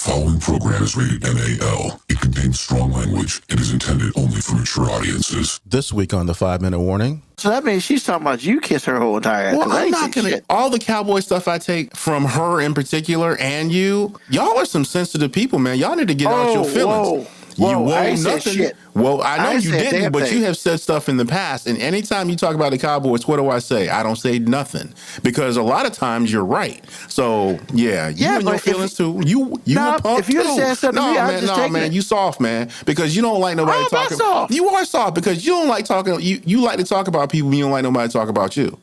following program is rated NAL. It contains strong language and is intended only for mature audiences. This week on the 5-Minute Warning. So that means she's talking about you kiss her whole entire ass. Well, I'm not gonna. shit. All the cowboy stuff I take from her in particular and y'all are some sensitive people, man. Y'all need to get out your feelings. Whoa, I ain't said shit. Well, I know you didn't, but thing. you have said stuff in the past. And anytime you talk about the Cowboys, what do I say? I don't say nothing because a lot of times you're right. So yeah, you and your feelings too. You a punk if you too. said something to me, I'd just take man, it. you soft, man, because you don't like nobody talking. Soft? You are soft because you don't like talking. You like to talk about people. You don't like nobody to talk about you.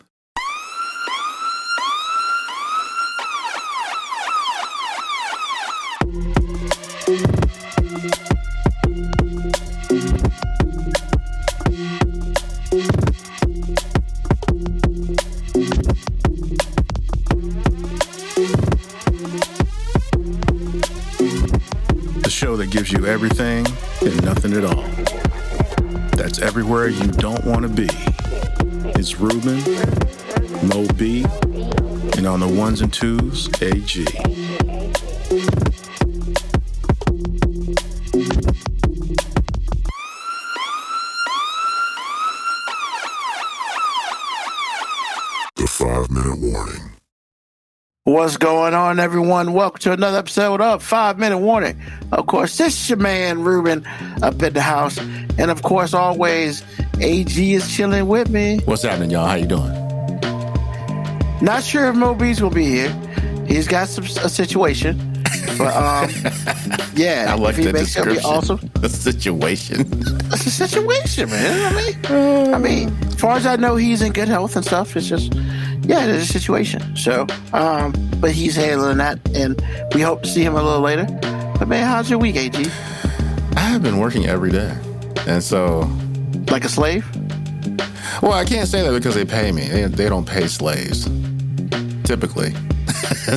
Show that gives you everything and nothing at all. That's everywhere you don't want to be. It's Ruben, Mo B, and on the ones and twos, AG. The 5-Minute Warning. What's going on, everyone? Welcome to another episode of 5-Minute Warning. Of course, this is your man, Ruben, up in the house. And of course, always, AG is chilling with me. What's happening, y'all? How you doing? Not sure if Mo B's will be here. He's got a situation. But, yeah. I like if he that makes it, description. it'll be awesome. A situation. It's a situation, man. I mean, as far as I know, he's in good health and stuff. It's just... yeah, there's a situation. So, but he's handling that, and we hope to see him a little later. But man, how's your week, AG? I have been working every day, and so like a slave? Well, I can't say that because they pay me. They don't pay slaves, typically.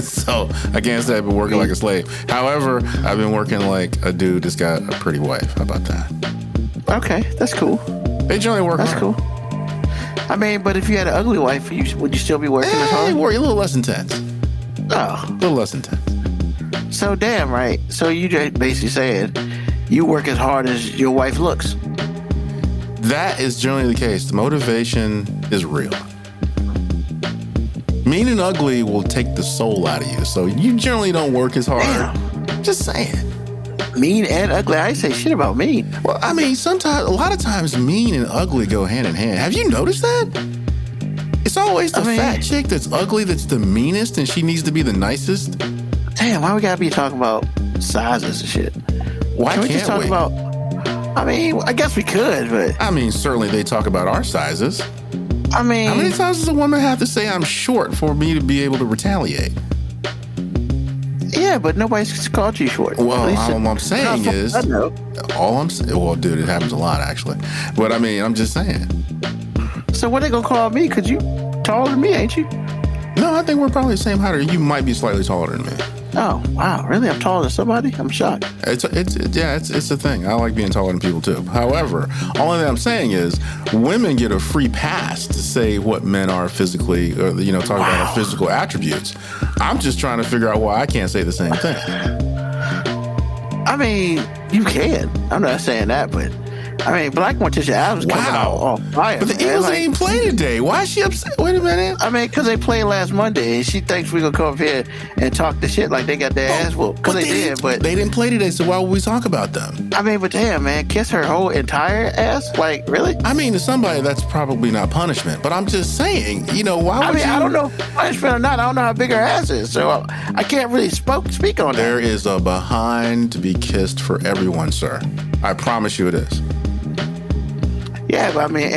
So I can't say I've been working like a slave. However, I've been working like a dude that's got a pretty wife. How about that? Okay, that's cool. They generally work hard. That's cool. I mean, but if you had an ugly wife, would you still be working as hard? Work a little less intense. Oh. A little less intense. So damn right. So you just basically said you work as hard as your wife looks. That is generally the case. The motivation is real. Mean and ugly will take the soul out of you. So you generally don't work as hard. Damn. Just saying. Mean and ugly. I ain't say shit about mean. Well, I mean, a lot of times mean and ugly go hand in hand. Have you noticed that? It's always the fat chick that's ugly that's the meanest and she needs to be the nicest. Damn, why we gotta be talking about sizes and shit? Why can't we just talk about... I mean, I guess we could, but... I mean, certainly they talk about our sizes. I mean... how many times does a woman have to say I'm short for me to be able to retaliate? Yeah, but nobody's called you short. Well, all I'm saying is... well, dude, it happens a lot, actually. But, I mean, I'm just saying. So what they gonna call me? Because you taller than me, ain't you? No, I think we're probably the same height. You might be slightly taller than me. Oh, wow. Really? I'm taller than somebody? I'm shocked. It's a thing. I like being taller than people, too. However, only thing I'm saying is women get a free pass to say what men are physically, or, talk about our physical attributes. I'm just trying to figure out why I can't say the same thing. I mean, you can. I'm not saying that, but I mean, Black Morticia Adams coming out on fire. But the Eagles ain't play today. Why is she upset? Wait a minute. I mean, because they played last Monday, and she thinks we're going to come up here and talk the shit like they got their ass whooped. Because they did, but... they didn't play today, so why would we talk about them? I mean, but damn, man, kiss her whole entire ass? Like, really? I mean, to somebody, that's probably not punishment. But I'm just saying, why would you... I don't know if punishment or not. I don't know how big her ass is, so I can't really speak on that. There is a behind to be kissed for everyone, sir. I promise you it is. Yeah, but I mean,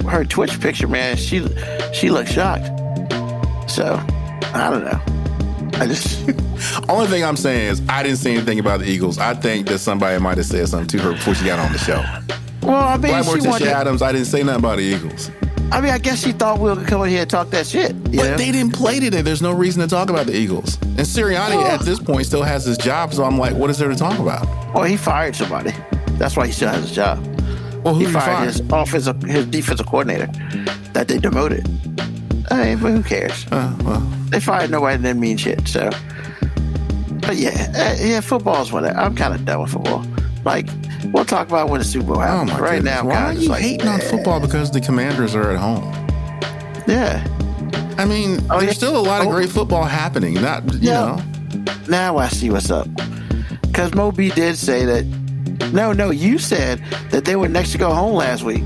her Twitch picture, man, she looks shocked. So, I don't know. I just... Only thing I'm saying is I didn't say anything about the Eagles. I think that somebody might have said something to her before she got on the show. Well, I mean, Black Morticia Adams, I didn't say nothing about the Eagles. I mean, I guess she thought we were going to come in here and talk that shit. But they didn't play today. There's no reason to talk about the Eagles. And Sirianni at this point still has his job, so I'm like, what is there to talk about? Well, he fired somebody. That's why he still has his job. Well, he fired his defensive coordinator that they demoted. I mean, but who cares? Well, They fired nobody that didn't mean shit. So, but yeah, football's whatever. I'm kind of done with football. Like, we'll talk about when the Super Bowl oh happens. my Right goodness. now, I'm Why kind are of you just like, hating on football because the Commanders are at home? Yeah. I mean, Oh, there's yeah. still a lot of Oh. great football happening. Not, you Yeah. know. Now I see what's up. Because Mo B did say that. No, you said that they were next to go home last week.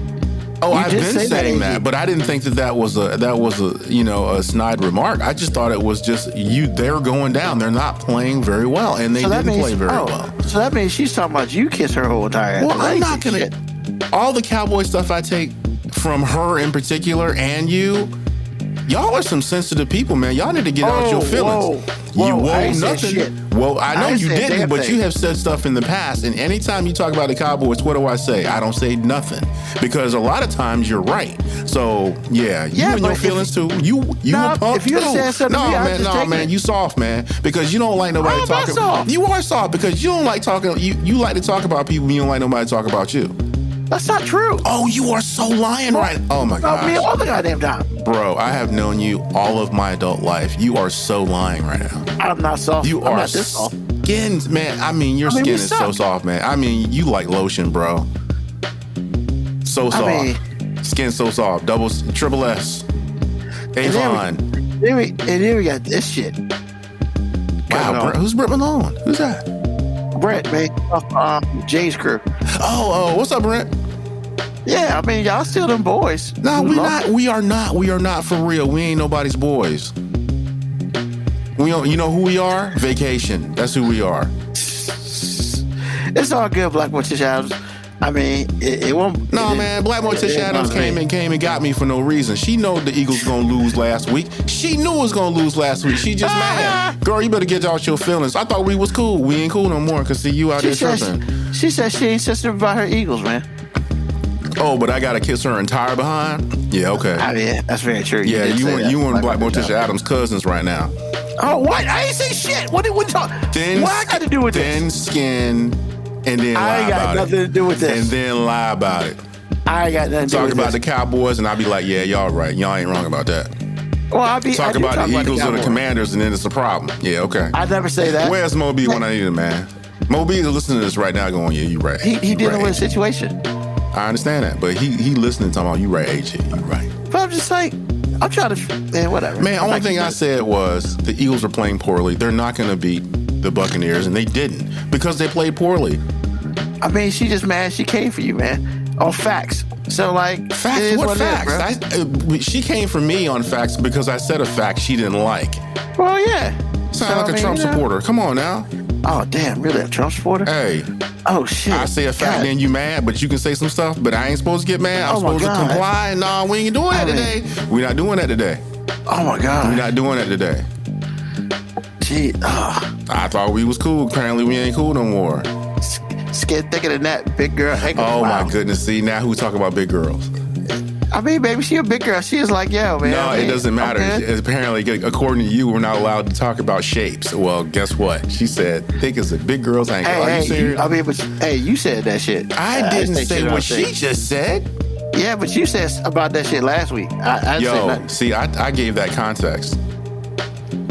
Oh, You I've did been say that, saying AJ. that, but I didn't think that was a snide remark. I just thought it was just they're going down. They're not playing very well, and they didn't play very well. So that means she's talking about you kiss her whole entire ass. Well, I I'm ain't not say gonna. shit. All the Cowboy stuff I take from her in particular, and y'all are some sensitive people, man. Y'all need to get out your feelings. Whoa, I ain't said shit. Well, I know I ain't you said didn't, damn but thing. you have said stuff in the past. And anytime you talk about the Cowboys, what do I say? I don't say nothing because a lot of times you're right. So yeah, you Yeah, and your but feelings too. You Nah, were pumped if you too. said something to me, I'd just take man, it. you soft, man, because you don't like nobody How am I talking. soft? You are soft because you don't like talking. You like to talk about people. You don't like nobody to talk about you. That's not true. Oh, you are so lying right. Oh my About me gosh. all the goddamn time. Bro, I have known you all of my adult life. You are so lying right now. I'm not soft. You I'm are not this soft. skin, man. I mean, your I mean, skin we is so suck. soft, man. I mean, you like lotion, bro. So soft. Skin so soft. Triple S. Avon. And then we got this shit. Wow, on. who's Brett Malone? Who's that? Brett, man, off Jay's crew. Oh, what's up, Brett? Yeah, I mean, y'all still them boys. No, Who we love not. it. We are not. We are not for real. We ain't nobody's boys. You know who we are? Vacation. That's who we are. It's all good, Black Morticia Adams. I mean, it won't. No, man. Black Morticia Adams came and got me for no reason. She know the Eagles gonna lose last week. She knew it was gonna lose last week. She just mad. Girl, you better get out your feelings. I thought we was cool. We ain't cool no more. Cause see you out there tripping. She said she ain't sensitive about her Eagles, man. Oh, but I gotta kiss her entire behind. Yeah, okay. I mean, that's very true. Yeah, did say that. you and Black Morticia Adams cousins right now. Oh, what? I ain't say shit. What talk? What I got to do with thin this? skin, and then I lie ain't got about nothing it. to do with this. And then lie about it. I ain't got nothing to do Talk with about this. the Cowboys, and I'll be like, yeah, y'all right. Y'all ain't wrong about that. Well, I Talk do about the Eagles or the Cowboys. Commanders, and then it's a problem. Yeah, okay. I never say that. Where's Mo B when I need him, man? Mo B is listening to this right now going, yeah, you right. He You dealing right, with a AJ. situation. I understand that, but he listening talking about, you right, AJ, you right. But I'm just like, I'm trying to, man, whatever. Man, only thing I said was the Eagles are playing poorly. They're not going to beat the Buccaneers, and they didn't because they played poorly. I mean, she just mad she came for you, man, on facts. So, like, it Facts? is What it is, facts? bro. She came for me on facts because I said a fact she didn't like. Well, yeah. Sound So, like I a mean, Trump you know. supporter. Come on now. Oh, damn, really? A Trump supporter? Hey, Oh, shit. I say a fact, God. then you mad, but you can say some stuff, but I ain't supposed to get mad. I'm Oh, my supposed to God. comply. No, we ain't doing that I mean- today. We're not doing that today. Oh, my We're God. not doing that today. Gee, I thought we was cool. Apparently, we ain't cool no more. scared thicker than that, big girl. Hey, Oh, wow. my goodness. See, now who talking about big girls? I mean, baby, she a big girl. She is like, yo, man. No, I mean, it doesn't matter. okay. Apparently, according to you, we're not allowed to talk about shapes. Well, guess what? She said, thick as a big girl's ankle. Are you serious? I mean, but hey, you said that shit. I didn't say say shit what I she said. just said. Yeah, but you said about that shit last week. I didn't say Yo, nothing. see, I gave that context.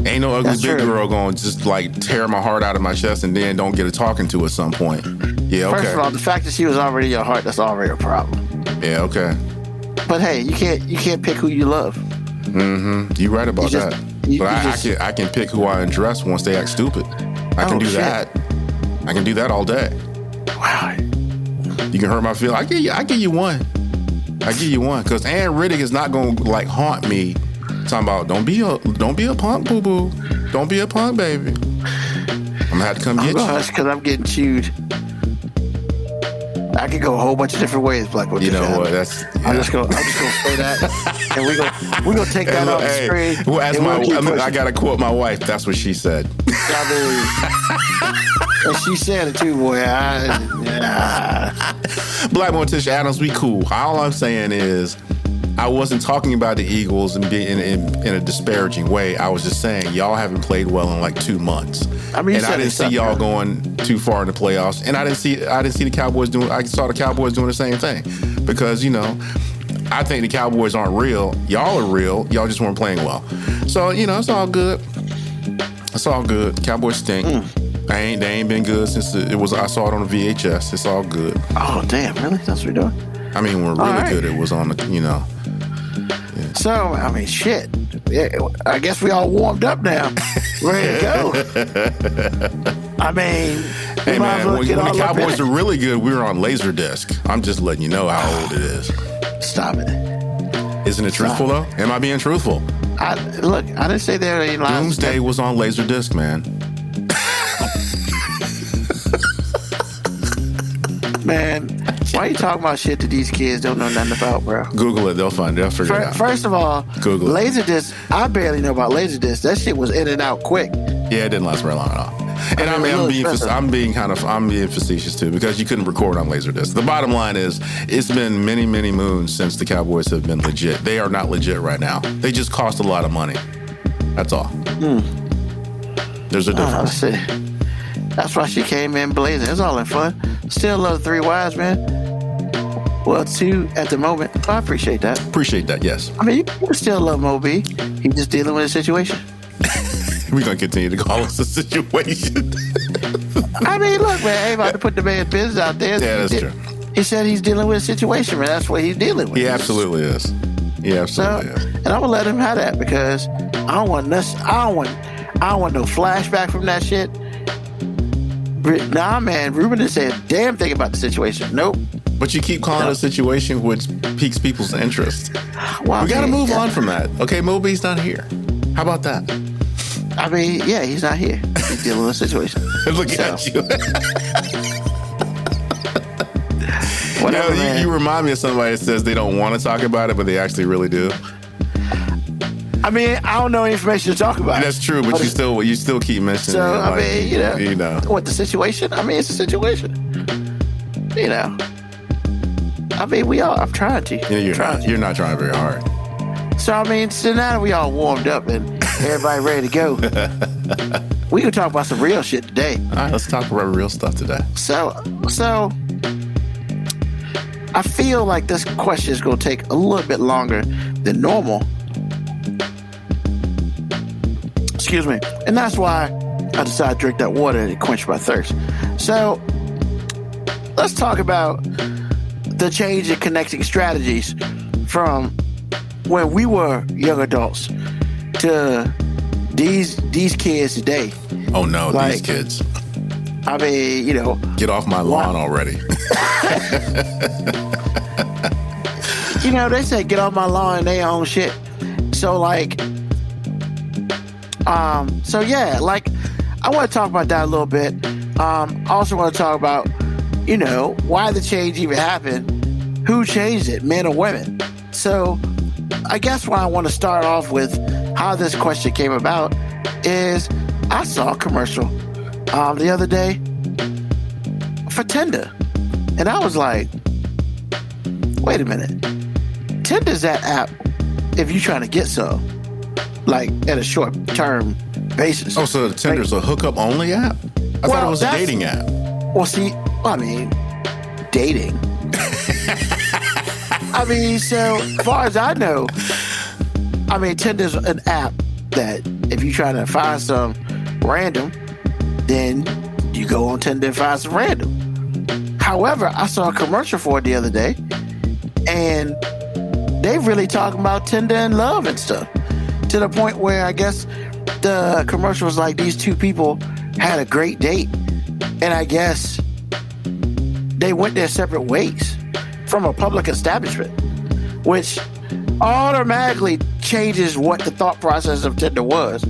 Ain't no ugly That's big true. girl gonna just like tear my heart out of my chest and then don't get a talking to at some point. Yeah, okay. First of all, the fact that she was already in your heart, that's already a problem. Yeah, okay. But hey, you can't pick who you love. You right about You just- that. you But just- I can pick who I undress once they act stupid. I can Oh, do shit. that. I can do that all day. Wow. You can hurt my feelings. I give you one. I give you one. Cause Ann Riddick is not gonna like haunt me talking about don't be a punk, boo boo. Don't be a punk, baby. I'm gonna have to come get you. That's because I'm getting chewed. I could go a whole bunch of different ways, Black. You know what? That's I'm just gonna say that, and we're gonna take that off the screen. Well, as and we'll keep I pushing. gotta quote my wife. That's what she said. And she said it too, boy. Black Morticia Adams, we cool. All I'm saying is, I wasn't talking about the Eagles and being in a disparaging way. I was just saying y'all haven't played well in like 2 months. I mean, you and I said didn't it's see up, y'all man. going too far in the playoffs. And I didn't see the Cowboys doing. I saw the Cowboys doing the same thing because I think the Cowboys aren't real. Y'all are real. Y'all just weren't playing well. So, it's all good. It's all good. Cowboys stink. They ain't been good since I saw it on the VHS. It's all good. Oh, damn. Really? That's what we're doing? I mean, we're really good. It was on the, Yeah. So, I mean, shit. Yeah, I guess we all warmed up now. Ready to go. I mean, hey, man, when the Cowboys are really good, we were on Laserdisc. I'm just letting you know how old it is. Stop it. Isn't it truthful, though? Am I being truthful? Look, I didn't say there any lies. Doomsday was on Laserdisc, man. Man, why are you talking about shit that these kids don't know nothing about, bro? Google it. They'll find it. They'll figure it out. First of all, Google it. Laserdisc, I barely know about Laserdisc. That shit was in and out quick. Yeah, it didn't last very long at all. And I'm being facetious too, because you couldn't record on Laserdisc. The bottom line is, it's been many, many moons since the Cowboys have been legit. They are not legit right now. They just cost a lot of money. That's all. There's a difference. That's why she came in blazing. It's all in fun. Still love Three Wives, man. Well, 2 at the moment. I appreciate that. Appreciate that, yes. I mean, you can still love Moby. He's just dealing with a situation. We're going to continue to call this a situation. I mean, look, man, I ain't about to put the man's business out there. Yeah, that's true. He said he's dealing with a situation, man. That's what he's dealing with. He absolutely is. He absolutely is. And I'm going to let him have that, because I don't want no flashback from that shit. Nah, man, Ruben didn't say a damn thing about the situation. Nope. But you keep calling it a situation which piques people's interest. Well, we got to move on from that. Okay, Moby's not here. How about that? I mean, yeah, he's not here. He's dealing with a situation. Look at you. Whatever, you remind me of somebody that says they don't want to talk about it, but they actually really do. I mean, I don't know information to talk about. That's true, but you still keep mentioning. So, I mean, you know, what the situation? I mean, it's a situation. You know, I mean, I'm trying to. You're not trying very hard. So I mean, so now that we all warmed up and everybody ready to go, we can talk about some real shit today. All right, let's talk about real stuff today. So I feel like this question is going to take a little bit longer than normal. Excuse me. And that's why I decided to drink that water and it quenched my thirst. So let's talk about the change in connecting strategies from when we were young adults to these kids today. Oh no, these kids. I mean, get off my lawn already. They say get off my lawn and they own shit. So I want to talk about that a little bit. I also want to talk about, why the change even happened, who changed it, men or women. So I guess what I want to start off with, how this question came about, is I saw a commercial the other day for Tinder. And I was like, wait a minute. Tinder's that app if you're trying to get some, like at a short-term basis. Oh, so Tinder's a hookup-only app? I thought it was a dating app. Well, dating. I mean, so as far as I know, Tinder's an app that if you're trying to find some random, then you go on Tinder and find some random. However, I saw a commercial for it the other day, and they really talking about Tinder and love and stuff, to the point where I guess the commercial was like these two people had a great date, and I guess they went their separate ways from a public establishment, which automatically changes what the thought process of Tinder was.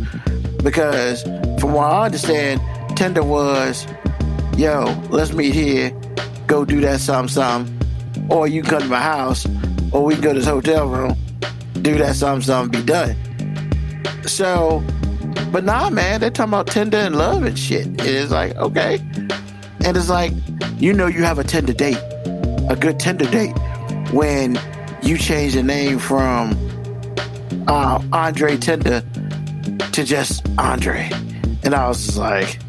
Because from what I understand, Tinder was, let's meet here, go do that something, or you can come to my house, or we can go to this hotel room, do that something, be done. So, but nah, man, they're talking about Tinder and love and shit. It is like, okay. And it's like, you have a Tinder date, a good Tinder date, when you change the name from Andre Tinder to just Andre. And I was just like,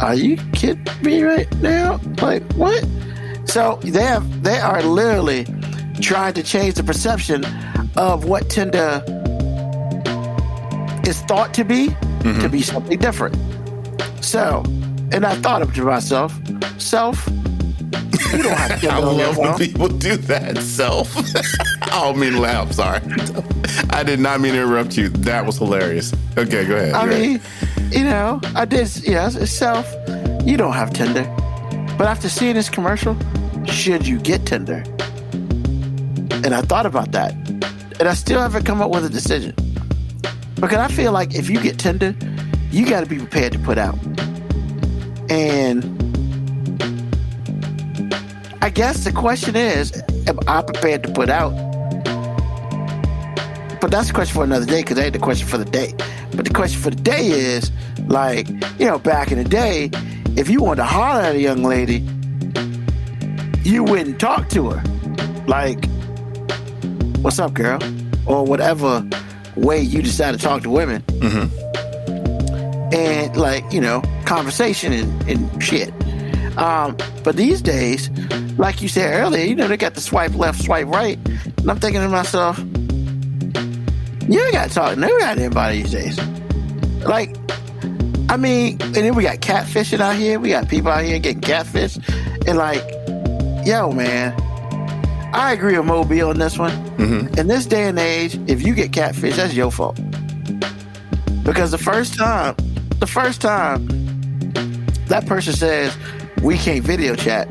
are you kidding me right now? Like, what? So they are literally trying to change the perception of what Tinder is thought to be something different. So, and I thought to myself, you don't have to I love when people do that. I don't mean to laugh. Sorry. I did not mean to interrupt you. That was hilarious. Okay, go ahead. I mean, I did. Yes, self. You don't have Tinder, but after seeing this commercial, should you get Tinder? And I thought about that, and I still haven't come up with a decision, because I feel like if you get Tinder, you got to be prepared to put out. And I guess the question is, am I prepared to put out? But that's a question for another day, because that ain't the question for the day. But the question for the day is, like, back in the day, if you wanted to holler at a young lady, you wouldn't talk to her. Like, what's up, girl? Or whatever way you decide to talk to women. Mm-hmm. And, like, conversation and shit. But these days, like you said earlier, they got the swipe left, swipe right. And I'm thinking to myself, you ain't got to talk to anybody these days. Like, I mean, and then we got catfishing out here. We got people out here getting catfished. And like, yo, man, I agree with Mobile on this one. Mm-hmm. In this day and age, if you get catfished, that's your fault. Because the first time that person says, we can't video chat,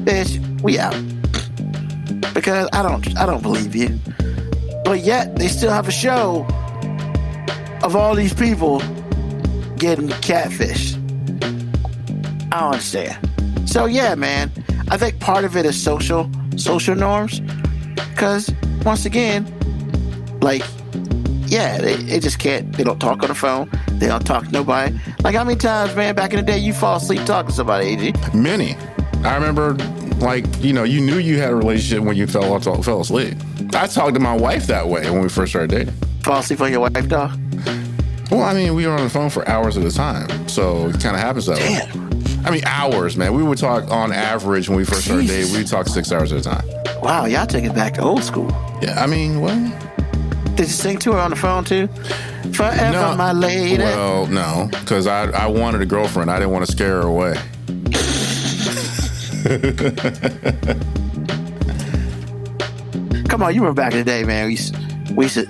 bitch, we out. Because I don't believe you. But yet, they still have a show of all these people getting catfished. I don't understand. So yeah, man, I think part of it is social norms. Because once again, like, yeah, they just can't. They don't talk on the phone. They don't talk to nobody. Like, how many times, man, back in the day, you fall asleep talking to somebody, AG? Many. I remember, like, you knew you had a relationship when you fell asleep. I talked to my wife that way when we first started dating. Fall asleep on your wife, dog? Well, I mean, we were on the phone for hours at a time, so it kind of happens that way. I mean, hours, man. We would talk on average when we first started dating. We would talk 6 hours at a time. Wow, y'all take it back to old school. Yeah, I mean, what? Did you sing to her on the phone too? Forever, my lady. Well, no, because I wanted a girlfriend. I didn't want to scare her away. Come on, you remember back in the day, man. We used to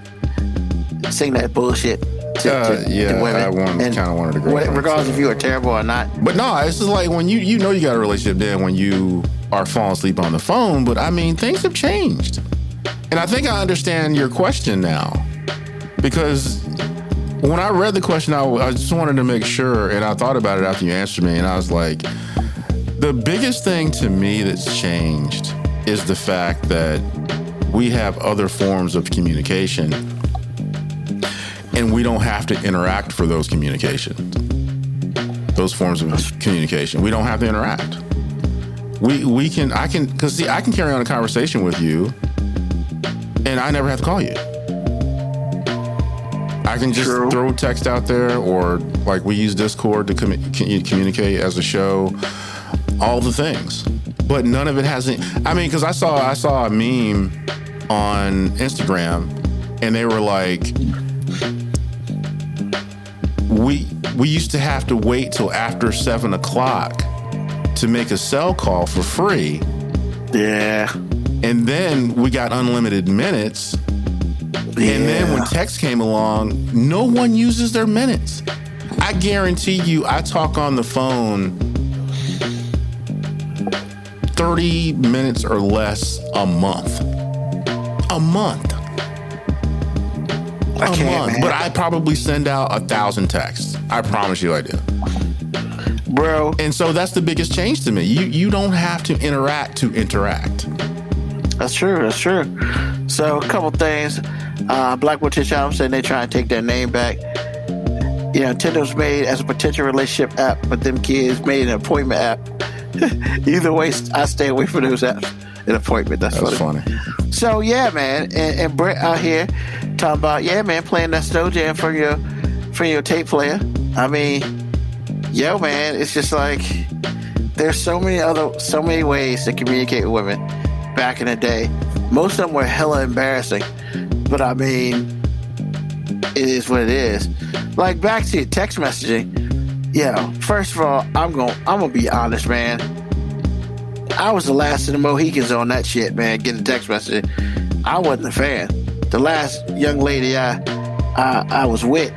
sing that bullshit to women. I kind of wanted a girlfriend. Regardless if you were terrible or not. But no, it's just like when you know you got a relationship then when you are falling asleep on the phone. But I mean, things have changed. And I think I understand your question now. Because when I read the question, I just wanted to make sure, and I thought about it after you answered me, and I was like, the biggest thing to me that's changed is the fact that we have other forms of communication, and we don't have to interact for those communications. Those forms of communication. We don't have to interact. I can carry on a conversation with you, and I never have to call you. I can just throw text out there, or like we use Discord to communicate as a show, all the things. But none of it hasn't. I mean, because I saw a meme on Instagram, and they were like, we used to have to wait till after 7 o'clock to make a cell call for free. Yeah. And then we got unlimited minutes. Yeah. And then when text came along, no one uses their minutes. I guarantee you, I talk on the phone 30 minutes or less a month. A month. Man. But I probably send out 1,000 texts. I promise you I do. Bro. And so that's the biggest change to me. You don't have to interact to interact. That's true. So a couple things. Blackwood Tisham saying they try and take their name back. Tinder's made as a potential relationship app, but them kids made an appointment app. Either way, I stay away from those apps. An appointment. That's funny. So yeah, man, and Brett out here talking about playing that slow jam for your tape player. I mean, man, it's just like there's so many ways to communicate with women back in the day. Most of them were hella embarrassing, but I mean, it is what it is. Like back to text messaging. Yeah, first of all, I'm gonna be honest, man. I was the last of the Mohicans on that shit, man. Getting text messaging, I wasn't a fan. The last young lady I was with,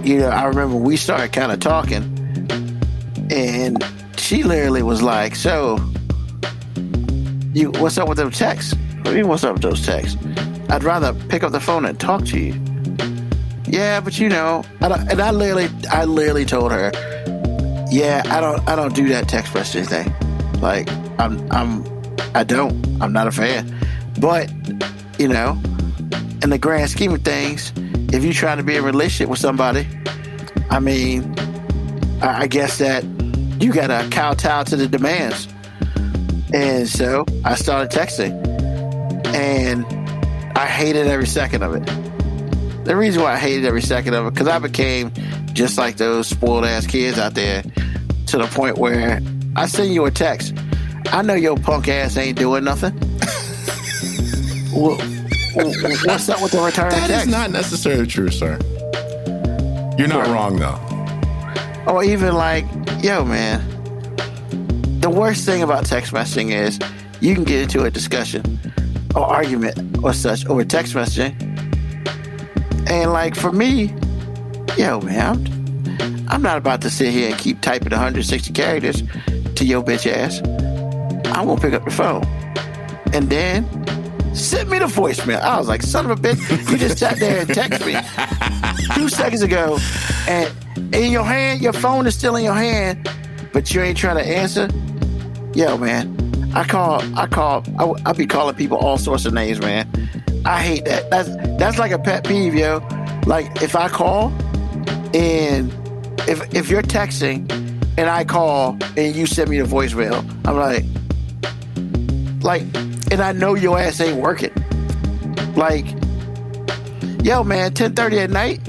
I remember we started kind of talking, and she literally was like, "So, what's up with those texts? What do you mean, what's up with those texts? I'd rather pick up the phone and talk to you." Yeah, but I literally told her, "Yeah, I don't do that text messaging thing. Like, I'm not a fan." But in the grand scheme of things, if you're trying to be in a relationship with somebody, I mean, I guess that you gotta kowtow to the demands. And so I started texting, and I hated every second of it. The reason why I hated every second of it, because I became just like those spoiled ass kids out there, to the point where I send you a text. I know your punk ass ain't doing nothing. What's up with the return text? That is not necessarily true, sir. You're not wrong, though. Or even like, yo, man, the worst thing about text messaging is you can get into a discussion or argument or such over text messaging. And like for me, yo, man, I'm not about to sit here and keep typing 160 characters to your bitch ass. I won't pick up the phone. And then send me the voicemail. I was like, son of a bitch, you just sat there and texted me 2 seconds ago, and in your hand, your phone is still in your hand, but you ain't trying to answer. Yo, man, I be calling people all sorts of names, man. I hate that. That's like a pet peeve, yo. Like if I call and if you're texting and I call and you send me the voicemail, I'm like, and I know your ass ain't working. Like, yo, man, 10:30 at night?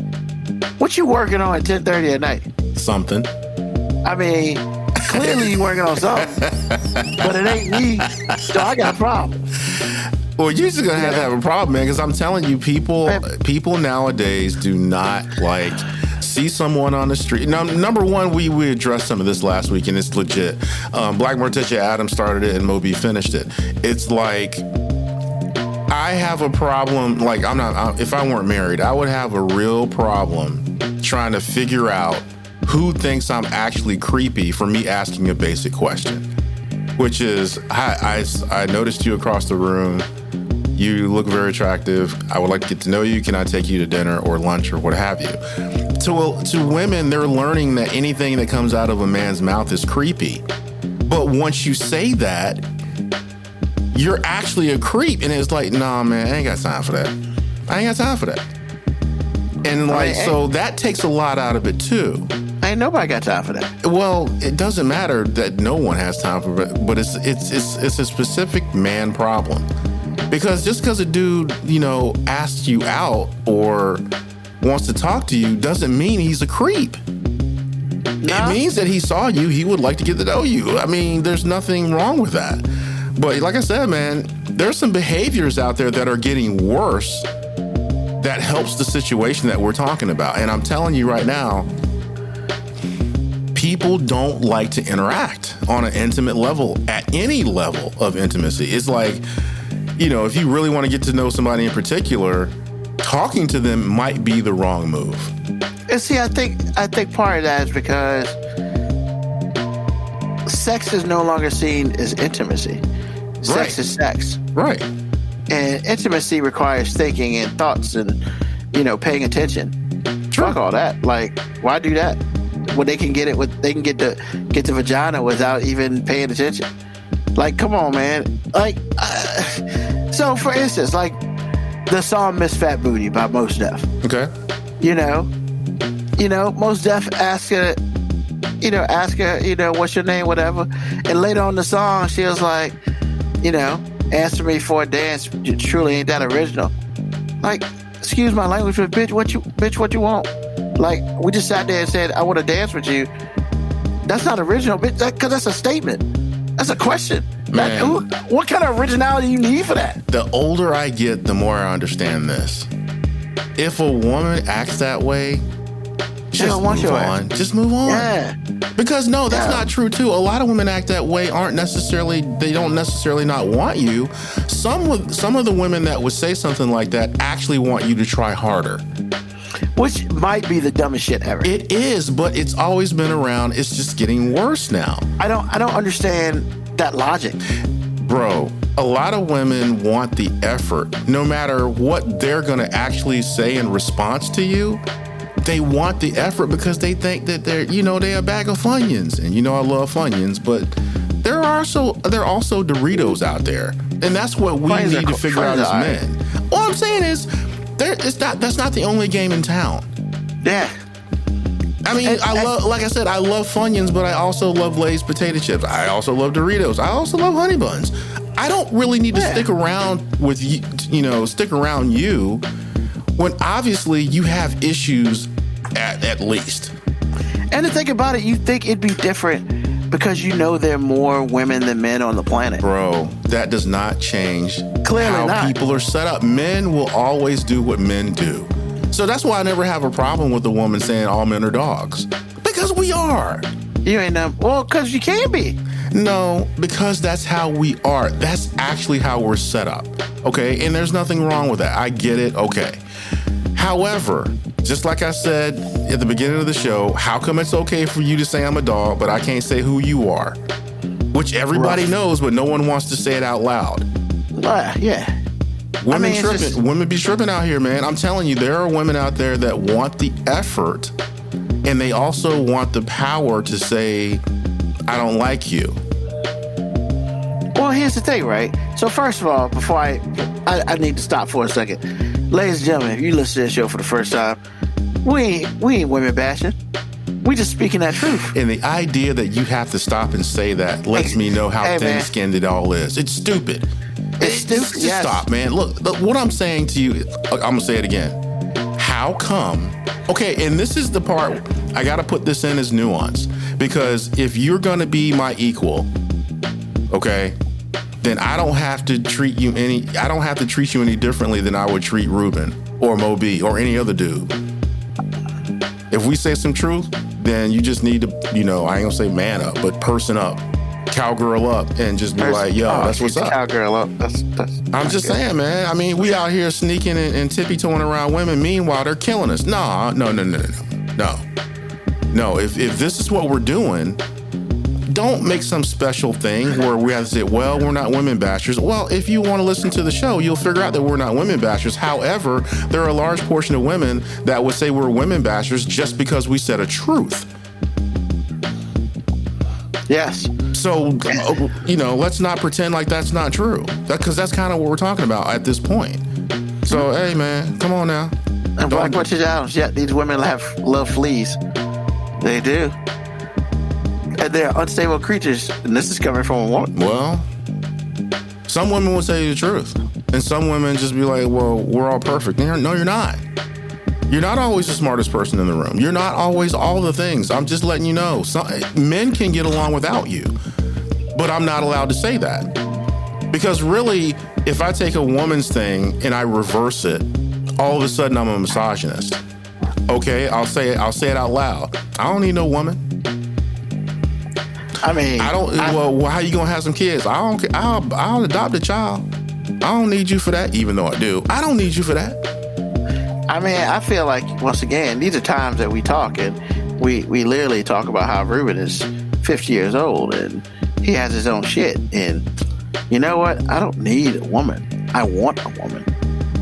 What you working on at 10:30 at night? Something. I mean, clearly you working on something, but it ain't me, so I got a problem. Well, you're just gonna have a problem, man, because I'm telling you, people nowadays do not like see someone on the street. Now, number one, we addressed some of this last week, and it's legit. Black Morticia Adams started it, and Moby finished it. It's like I have a problem. Like if I weren't married, I would have a real problem trying to figure out who thinks I'm actually creepy for me asking a basic question, which is, I noticed you across the room. You look very attractive. I would like to get to know you. Can I take you to dinner or lunch or what have you? To women, they're learning that anything that comes out of a man's mouth is creepy. But once you say that, you're actually a creep. And it's like, nah, man, I ain't got time for that. I ain't got time for that. And so that takes a lot out of it too. Ain't nobody got time for that. Well, it doesn't matter that no one has time for it, but it's a specific man problem. Because just because a dude, asks you out or wants to talk to you doesn't mean he's a creep. It means that he saw you, he would like to get to know you. I mean, there's nothing wrong with that. But like I said, man, there's some behaviors out there that are getting worse that helps the situation that we're talking about. And I'm telling you right now, people don't like to interact on an intimate level, at any level of intimacy. It's like, if you really want to get to know somebody in particular, talking to them might be the wrong move. And see, I think part of that is because sex is no longer seen as intimacy. Sex is sex. Right. And intimacy requires thinking and thoughts and, paying attention. True. Fuck all that. Like, why do that? When they can get the vagina without even paying attention. Like, come on, man. Like, so for instance, like the song "Miss Fat Booty" by Mos Def. Okay. Mos Def ask her, what's your name, whatever. And later on in the song, she was like, answer me for a dance. You truly ain't that original. Like, excuse my language, but bitch, what you want? Like, we just sat there and said, I want to dance with you. That's not original, bitch, because that's a statement. That's a question. Man, What kind of originality you need for that? the older I get, the more I understand this. If a woman acts that way, just don't want move your on. Just move on. Yeah. Because no, that's not true too. A lot of women act that way. They don't necessarily not want you. Some of the women that would say something like that actually want you to try harder. Which might be the dumbest shit ever. It is, but it's always been around. It's just getting worse now. I don't understand that logic. Bro, a lot of women want the effort. No matter what they're going to actually say in response to you, they want the effort because they think that they're a bag of Funyuns. And I love Funyuns, but there are also Doritos out there. And that's what we need to figure out as men. All I'm saying is that's not the only game in town. Yeah. I mean, I love Funyuns, but I also love Lay's potato chips. I also love Doritos. I also love Honey Buns. I don't really need to stick around with stick around you when obviously you have issues at least. And to think about it, you think it'd be different because there are more women than men on the planet. Bro, that does not change Clearly how people are set up. Men will always do what men do. So that's why I never have a problem with the woman saying all men are dogs. Because we are. You ain't because you can be. No, because that's how we are. That's actually how we're set up. Okay? And there's nothing wrong with that. I get it. Okay. However, just like I said at the beginning of the show, how come it's okay for you to say I'm a dog, but I can't say who you are? Which everybody knows, but no one wants to say it out loud. Yeah. Women be tripping out here, man. I'm telling you, there are women out there that want the effort, and they also want the power to say, I don't like you. Well, here's the thing, right? So first of all, before I need to stop for a second. Ladies and gentlemen, if you listen to this show for the first time, we ain't women bashing. We just speaking that truth. And the idea that you have to stop and say that lets me know how thin-skinned it all is. It's stupid. It's stupid. Just stop, man. Look, what I'm saying to you, I'm going to say it again. How come? Okay, and this is the part, I got to put this in as nuance. Because if you're going to be my equal, okay, then I don't have to treat you any differently than I would treat Ruben or Moby or any other dude. If we say some truth, then you just need to, I ain't gonna say man up, but person up, cowgirl up, and just be like, yo, that's what's up. Cowgirl up. I'm just saying, man. I mean, we out here sneaking and tippy-toeing around women. Meanwhile, they're killing us. No. If this is what we're doing, don't make some special thing where we have to say, well, we're not women bashers. Well, if you want to listen to the show, you'll figure out that we're not women bashers. However, there are a large portion of women that would say we're women bashers just because we said a truth. Yes. So, let's not pretend like that's not true. Because that's kind of what we're talking about at this point. So, hey, man, come on now. And Black Witches Adams, these women love fleas. They do. And they're unstable creatures, and this is coming from a woman. Well, some women will tell you the truth, and some women just be like, well, we're all perfect. No, you're not. You're not always the smartest person in the room. You're not always all the things. I'm just letting you know. Men can get along without you, but I'm not allowed to say that. Because really, if I take a woman's thing and I reverse it, all of a sudden I'm a misogynist. Okay, I'll say it out loud. I don't need no woman. I mean, well, how you gonna have some kids? I'll adopt a child. I don't need you for that, even though I do. I don't need you for that. I mean, I feel like, once again, these are times that we talk, and we literally talk about how Ruben is 50 years old, and he has his own shit. And you know what? I don't need a woman. I want a woman.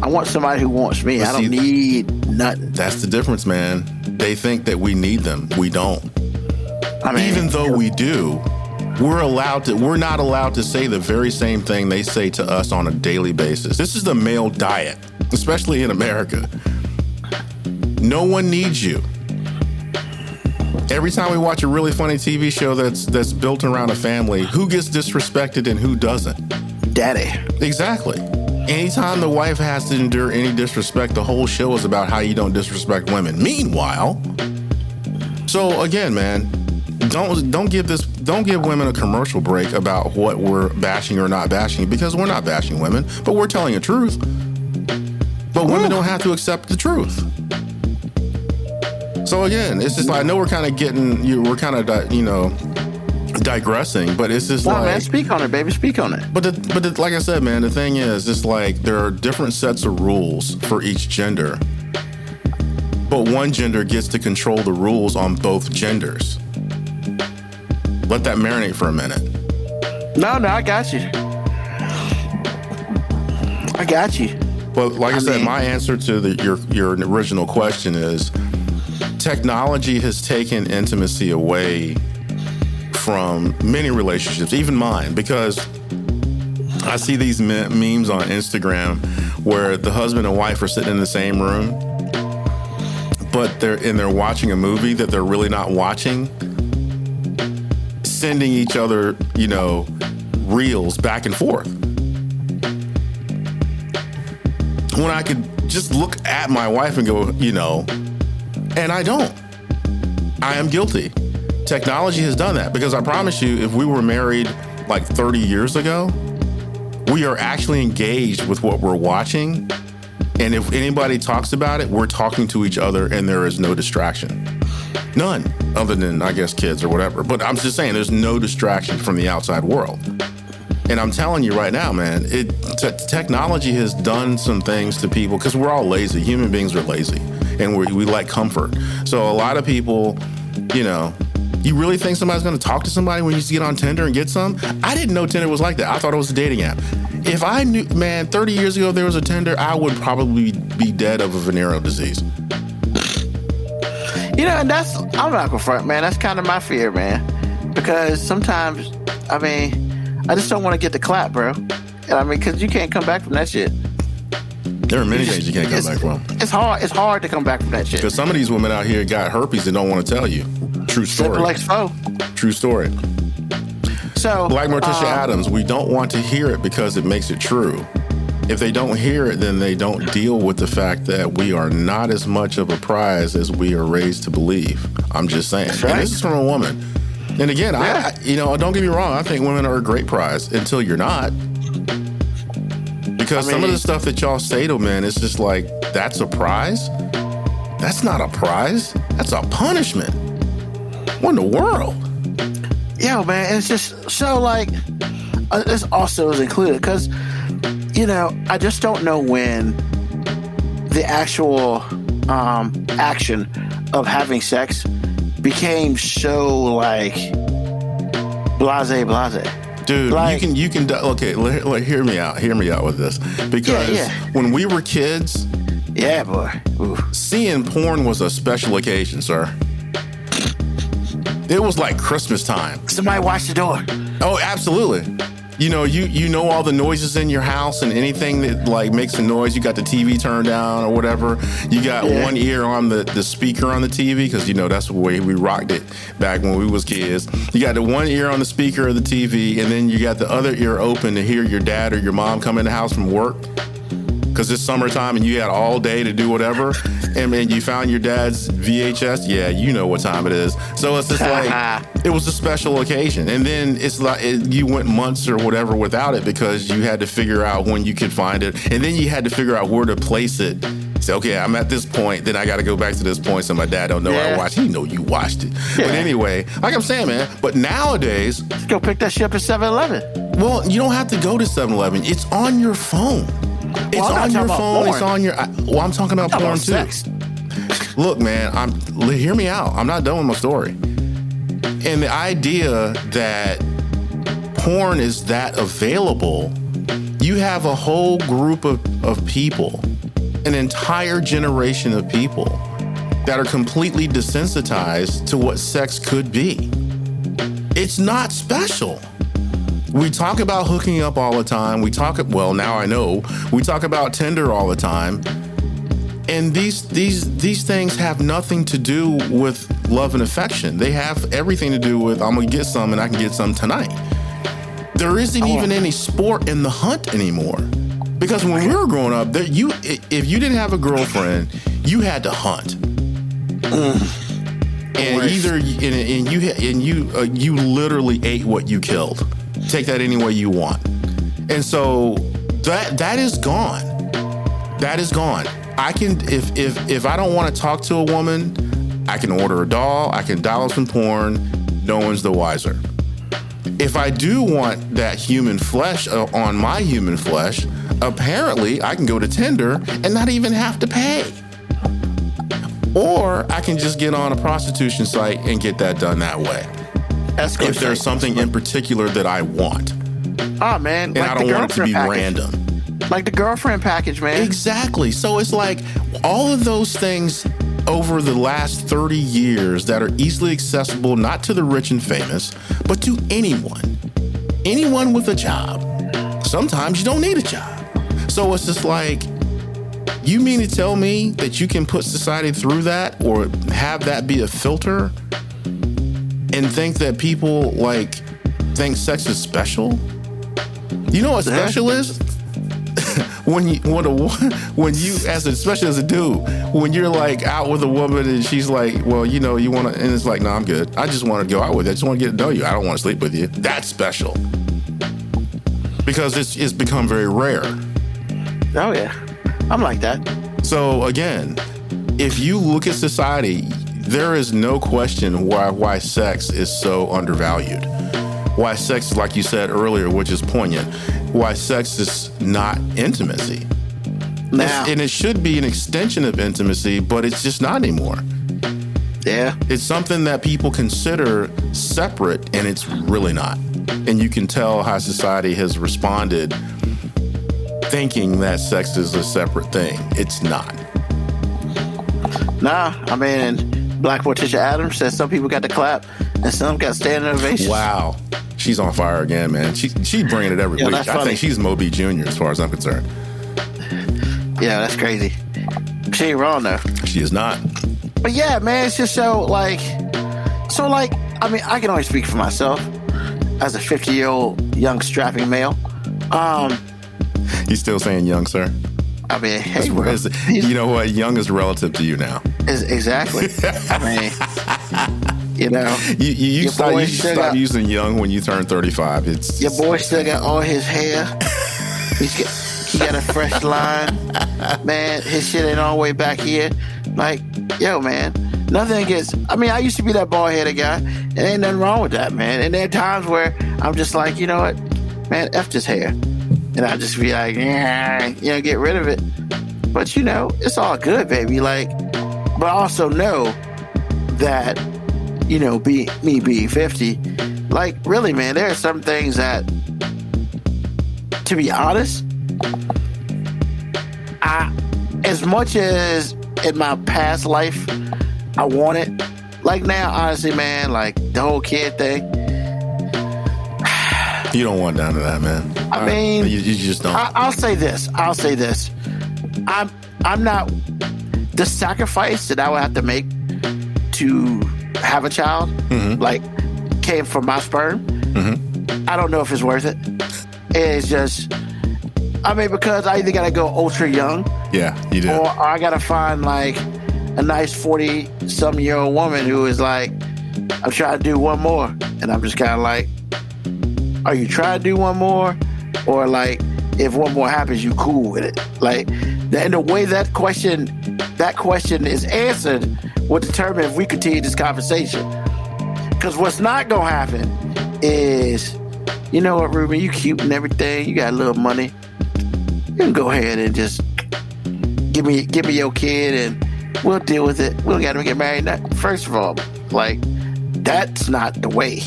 I want somebody who wants me. I don't need nothing. That's the difference, man. They think that we need them. We don't. I mean, even though we do, we're not allowed to say the very same thing they say to us on a daily basis. This is the male diet, especially in America. No one needs you. Every time we watch a really funny TV show that's built around a family, who gets disrespected and who doesn't? Daddy. Exactly. Anytime the wife has to endure any disrespect, the whole show is about how you don't disrespect women. Meanwhile, so again, man, don't give women a commercial break about what we're bashing or not bashing, because we're not bashing women, but we're telling the truth. But women don't have to accept the truth. So again, it's just like, I know we're kind of digressing, but it's just man, speak on it, baby. Speak on it. But like I said, man, the thing is, it's like there are different sets of rules for each gender, but one gender gets to control the rules on both genders. Let that marinate for a minute. No, I got you. But like I said, my answer to your original question is, technology has taken intimacy away from many relationships, even mine, because I see these memes on Instagram where the husband and wife are sitting in the same room, but they're watching a movie that they're really not watching, sending each other, reels back and forth. When I could just look at my wife and go, and I don't. I am guilty. Technology has done that, because I promise you, if we were married like 30 years ago, we are actually engaged with what we're watching. And if anybody talks about it, we're talking to each other and there is no distraction. None, other than, I guess, kids or whatever. But I'm just saying, there's no distraction from the outside world. And I'm telling you right now, man, technology has done some things to people, because we're all lazy. Human beings are lazy, and we like comfort. So a lot of people, you really think somebody's going to talk to somebody when you just get on Tinder and get some? I didn't know Tinder was like that. I thought it was a dating app. If I knew, man, 30 years ago there was a Tinder, I would probably be dead of a venereal disease. And I'm not gonna front, man. That's kind of my fear, man. Because sometimes, I just don't want to get the clap, bro. And because you can't come back from that shit. There are many things you can't come back from. It's hard to come back from that shit. Because some of these women out here got herpes and don't want to tell you. True story. True story. So, like Morticia Adams, we don't want to hear it because it makes it true. If they don't hear it, then they don't deal with the fact that we are not as much of a prize as we are raised to believe. I'm just saying. That's right. And this is from a woman. And again, I don't get me wrong. I think women are a great prize until you're not. Because some of the stuff that y'all say to men, it's just like, that's a prize? That's not a prize. That's a punishment. What in the world? Yeah, man. It's just so like, this also is included because, I just don't know when the actual action of having sex became so like blase. Dude, like, you can okay, hear me out with this, because when we were kids, boy, ooh, seeing porn was a special occasion, sir. It was like Christmas time. Somebody watch the door. Oh, absolutely. You know all the noises in your house, and anything that like makes a noise, you got the TV turned down or whatever. You got one ear on the speaker on the TV, because that's the way we rocked it back when we was kids. You got the one ear on the speaker of the TV, and then you got the other ear open to hear your dad or your mom come in the house from work, because it's summertime and you had all day to do whatever. And then you found your dad's VHS. Yeah, you know what time it is. So it's just like, it was a special occasion. And then it's like you went months or whatever without it, because you had to figure out when you could find it. And then you had to figure out where to place it. Say, okay, I'm at this point, then I got to go back to this point so my dad don't know I watched it. He know you watched it. Yeah. But anyway, like I'm saying, man, but nowadays... Let's go pick that shit up at 7-Eleven. Well, you don't have to go to 7-Eleven. It's on your phone. It's on your phone. It's on your... I'm talking about porn too. Sex. Look, man, hear me out. I'm not done with my story. And the idea that porn is that available, you have a whole group of people, an entire generation of people that are completely desensitized to what sex could be. It's not special. We talk about hooking up all the time. Now I know. We talk about Tinder all the time. And these things have nothing to do with love and affection. They have everything to do with, I'm going to get some and I can get some tonight. There isn't even any sport in the hunt anymore. Because when we were growing up, if you didn't have a girlfriend, you had to hunt. And either you literally ate what you killed. Take that any way you want, and so that is gone. That is gone. I can if I don't want to talk to a woman, I can order a doll. I can download some porn. No one's the wiser. If I do want that human flesh on my human flesh, apparently I can go to Tinder and not even have to pay. Or I can just get on a prostitution site and get that done that way. If there's something in particular that I want. Oh, man. And I don't want it to be random. Like the girlfriend package, man. Exactly. So it's like all of those things over the last 30 years that are easily accessible, not to the rich and famous, but to anyone. Anyone with a job. Sometimes you don't need a job. So it's just like, you mean to tell me that you can put society through that or have that be a filter and think that people like think sex is special? You know what special is? when you as especially as a dude, when you're like out with a woman and she's like, well, you know, you want to, and it's like, no, I'm good. I just want to go out with you. I just want to get to know you. I don't want to sleep with you. That's special because it's become very rare. Oh yeah, I'm like that. So again, if you look at society, there is no question why sex is so undervalued. Why sex, like you said earlier, which is poignant, why sex is not intimacy. Now, and it should be an extension of intimacy, but it's just not anymore. Yeah. It's something that people consider separate, and it's really not. And you can tell how society has responded thinking that sex is a separate thing. It's not. Nah, I mean, Black Morticia Adams says some people got to clap and some got standing ovations. Wow. She's on fire again, man. She's bringing it every week. I think she's Moby Jr. as far as I'm concerned. Yeah, that's crazy. She ain't wrong, though. She is not. But yeah, man, it's just so I mean, I can only speak for myself as a 50-year-old young strapping male. He's still saying young, sir? I mean, hey, you know what? Young is relative to you now. Exactly. I mean, you know. You stop using young when you turn 35. Your boy still got all his hair. He got a fresh line. Man, his shit ain't all the way back here. Like, yo, man, nothing against... I mean, I used to be that bald-headed guy, and ain't nothing wrong with that, man. And there are times where I'm just like, you know what? Man, F this hair. And I just be like, yeah, you know, get rid of it. But, you know, it's all good, baby. Like, but also know that, you know, me being 50, like, really, man, there are some things that, to be honest, as much as in my past life I want it, like now, honestly, man, like the whole kid thing. You don't want down to that, man. I mean, you just don't. I'll say this. I'm not the sacrifice that I would have to make to have a child, like came from my sperm. I don't know if it's worth it. It's just, I mean, because I either gotta go ultra young, yeah, you do, or I gotta find like a nice 40-some-year-old woman who is like, I'm trying to do one more, and I'm just kind of like, are you trying to do one more, or like, if one more happens, you cool with it? Like, and the way that question is answered will determine if we continue this conversation. Because what's not gonna happen is, you know what, Ruben, you cute and everything, you got a little money, you can go ahead and just give me your kid and we'll deal with it. We'll gotta get married. Now, first of all, like, that's not the way.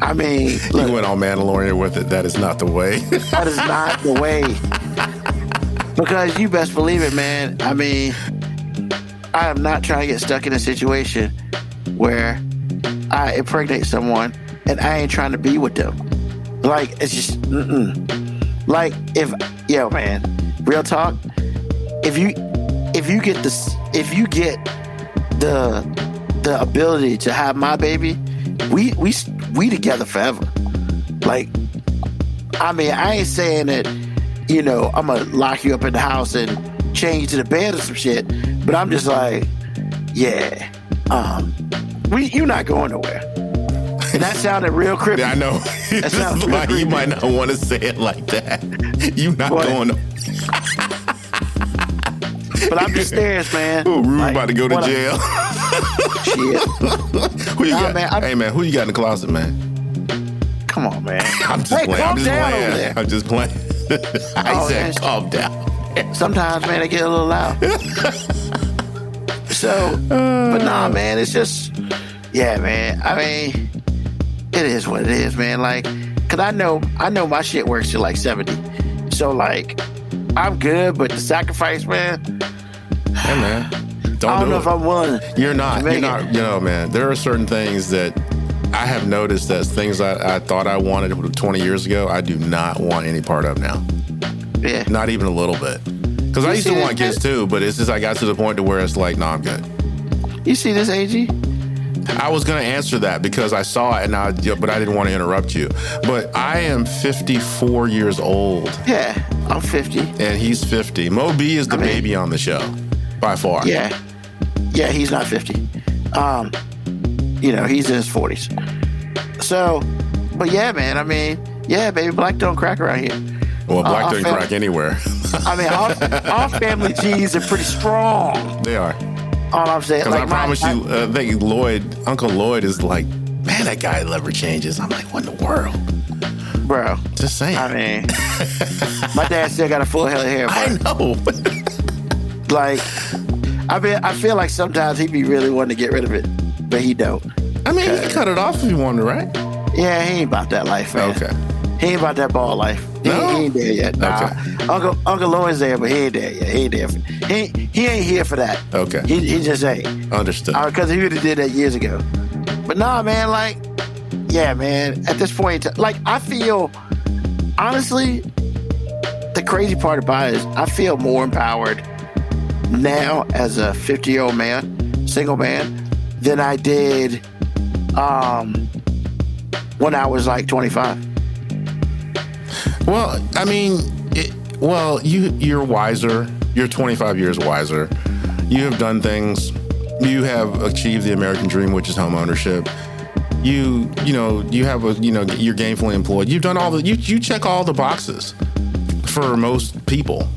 I mean, look, you went on Mandalorian with it. That is not the way. That is not the way. Because you best believe it, man. I mean, I am not trying to get stuck in a situation where I impregnate someone and I ain't trying to be with them. Like, it's just, Like, man, real talk, if you get the ability to have my baby, we together forever. Like, I mean, I ain't saying that, you know, I'm gonna lock you up in the house and change to the bed or some shit, but I'm just like, yeah, You're not going nowhere. And that sounded real creepy. Yeah, I know. That sounds real Like, you creepy. might not want to say it like that. You not What? going. But I'm just serious, man. Ooh, Ruben Like, about to go to what jail. Shit. Who you Nah, got? man, Hey man, who you got in the closet, man? Come on, man. I'm just Hey, playing. calm I'm just down over playing. there. I'm just playing. I Oh, said, man. calm down. Sometimes, man, they get a little loud. So, but nah, man, it's just, yeah, man. I mean, it is what it is, man. Like, cause I know my shit works till like 70. So like, I'm good, but the sacrifice, man, Hey man, don't I don't do know it. if I'm willing. You're not. to You're make not. it. You know, man. There are certain things that I have noticed that things I thought I wanted 20 years ago, I do not want any part of now. Yeah. Not even a little bit. Because I You used to see want that? kids too, but it's just I got to the point to where it's like, no, I'm good. You see this, AG? I was going to answer that because I saw it, but I didn't want to interrupt you. But I am 54 years old, Yeah, I'm 50. and he's 50. Mo B is the I mean- baby on the show, by far. Yeah. Yeah, he's not 50. He's in his 40s. So, but yeah, man, I mean, yeah, baby, black don't crack around here. Well, black our doesn't fam- crack anywhere. I mean, our family genes are pretty strong. They are. All I'm saying, Because like I promise you, I think Uncle Lloyd is like, man, that guy never changes. I'm like, what in the world? bro. Just saying. I mean, my dad still got a full head of hair, bro. I know. Like, I feel like sometimes he be really wanting to get rid of it, but he don't. I mean, you can cut it off if you wanted, right? Yeah, he ain't about that life, man. Okay. He ain't about that ball life. He, No? he ain't there yet. Nah. Okay. Uncle Lloyd's there, but he ain't there yet. He ain't there. He ain't here for that. Okay. He just ain't. Understood. Because he would have did that years ago. But nah, man, like, yeah, man. At this point, like, I feel, honestly, the crazy part about it is I feel more empowered now as a 50-year-old man, single man, than I did when I was like 25. Well, I mean, you're wiser. You're 25 years wiser. You have done things. You have achieved the American dream, which is home ownership. You have you're gainfully employed. You've done all the, you check all the boxes for most people.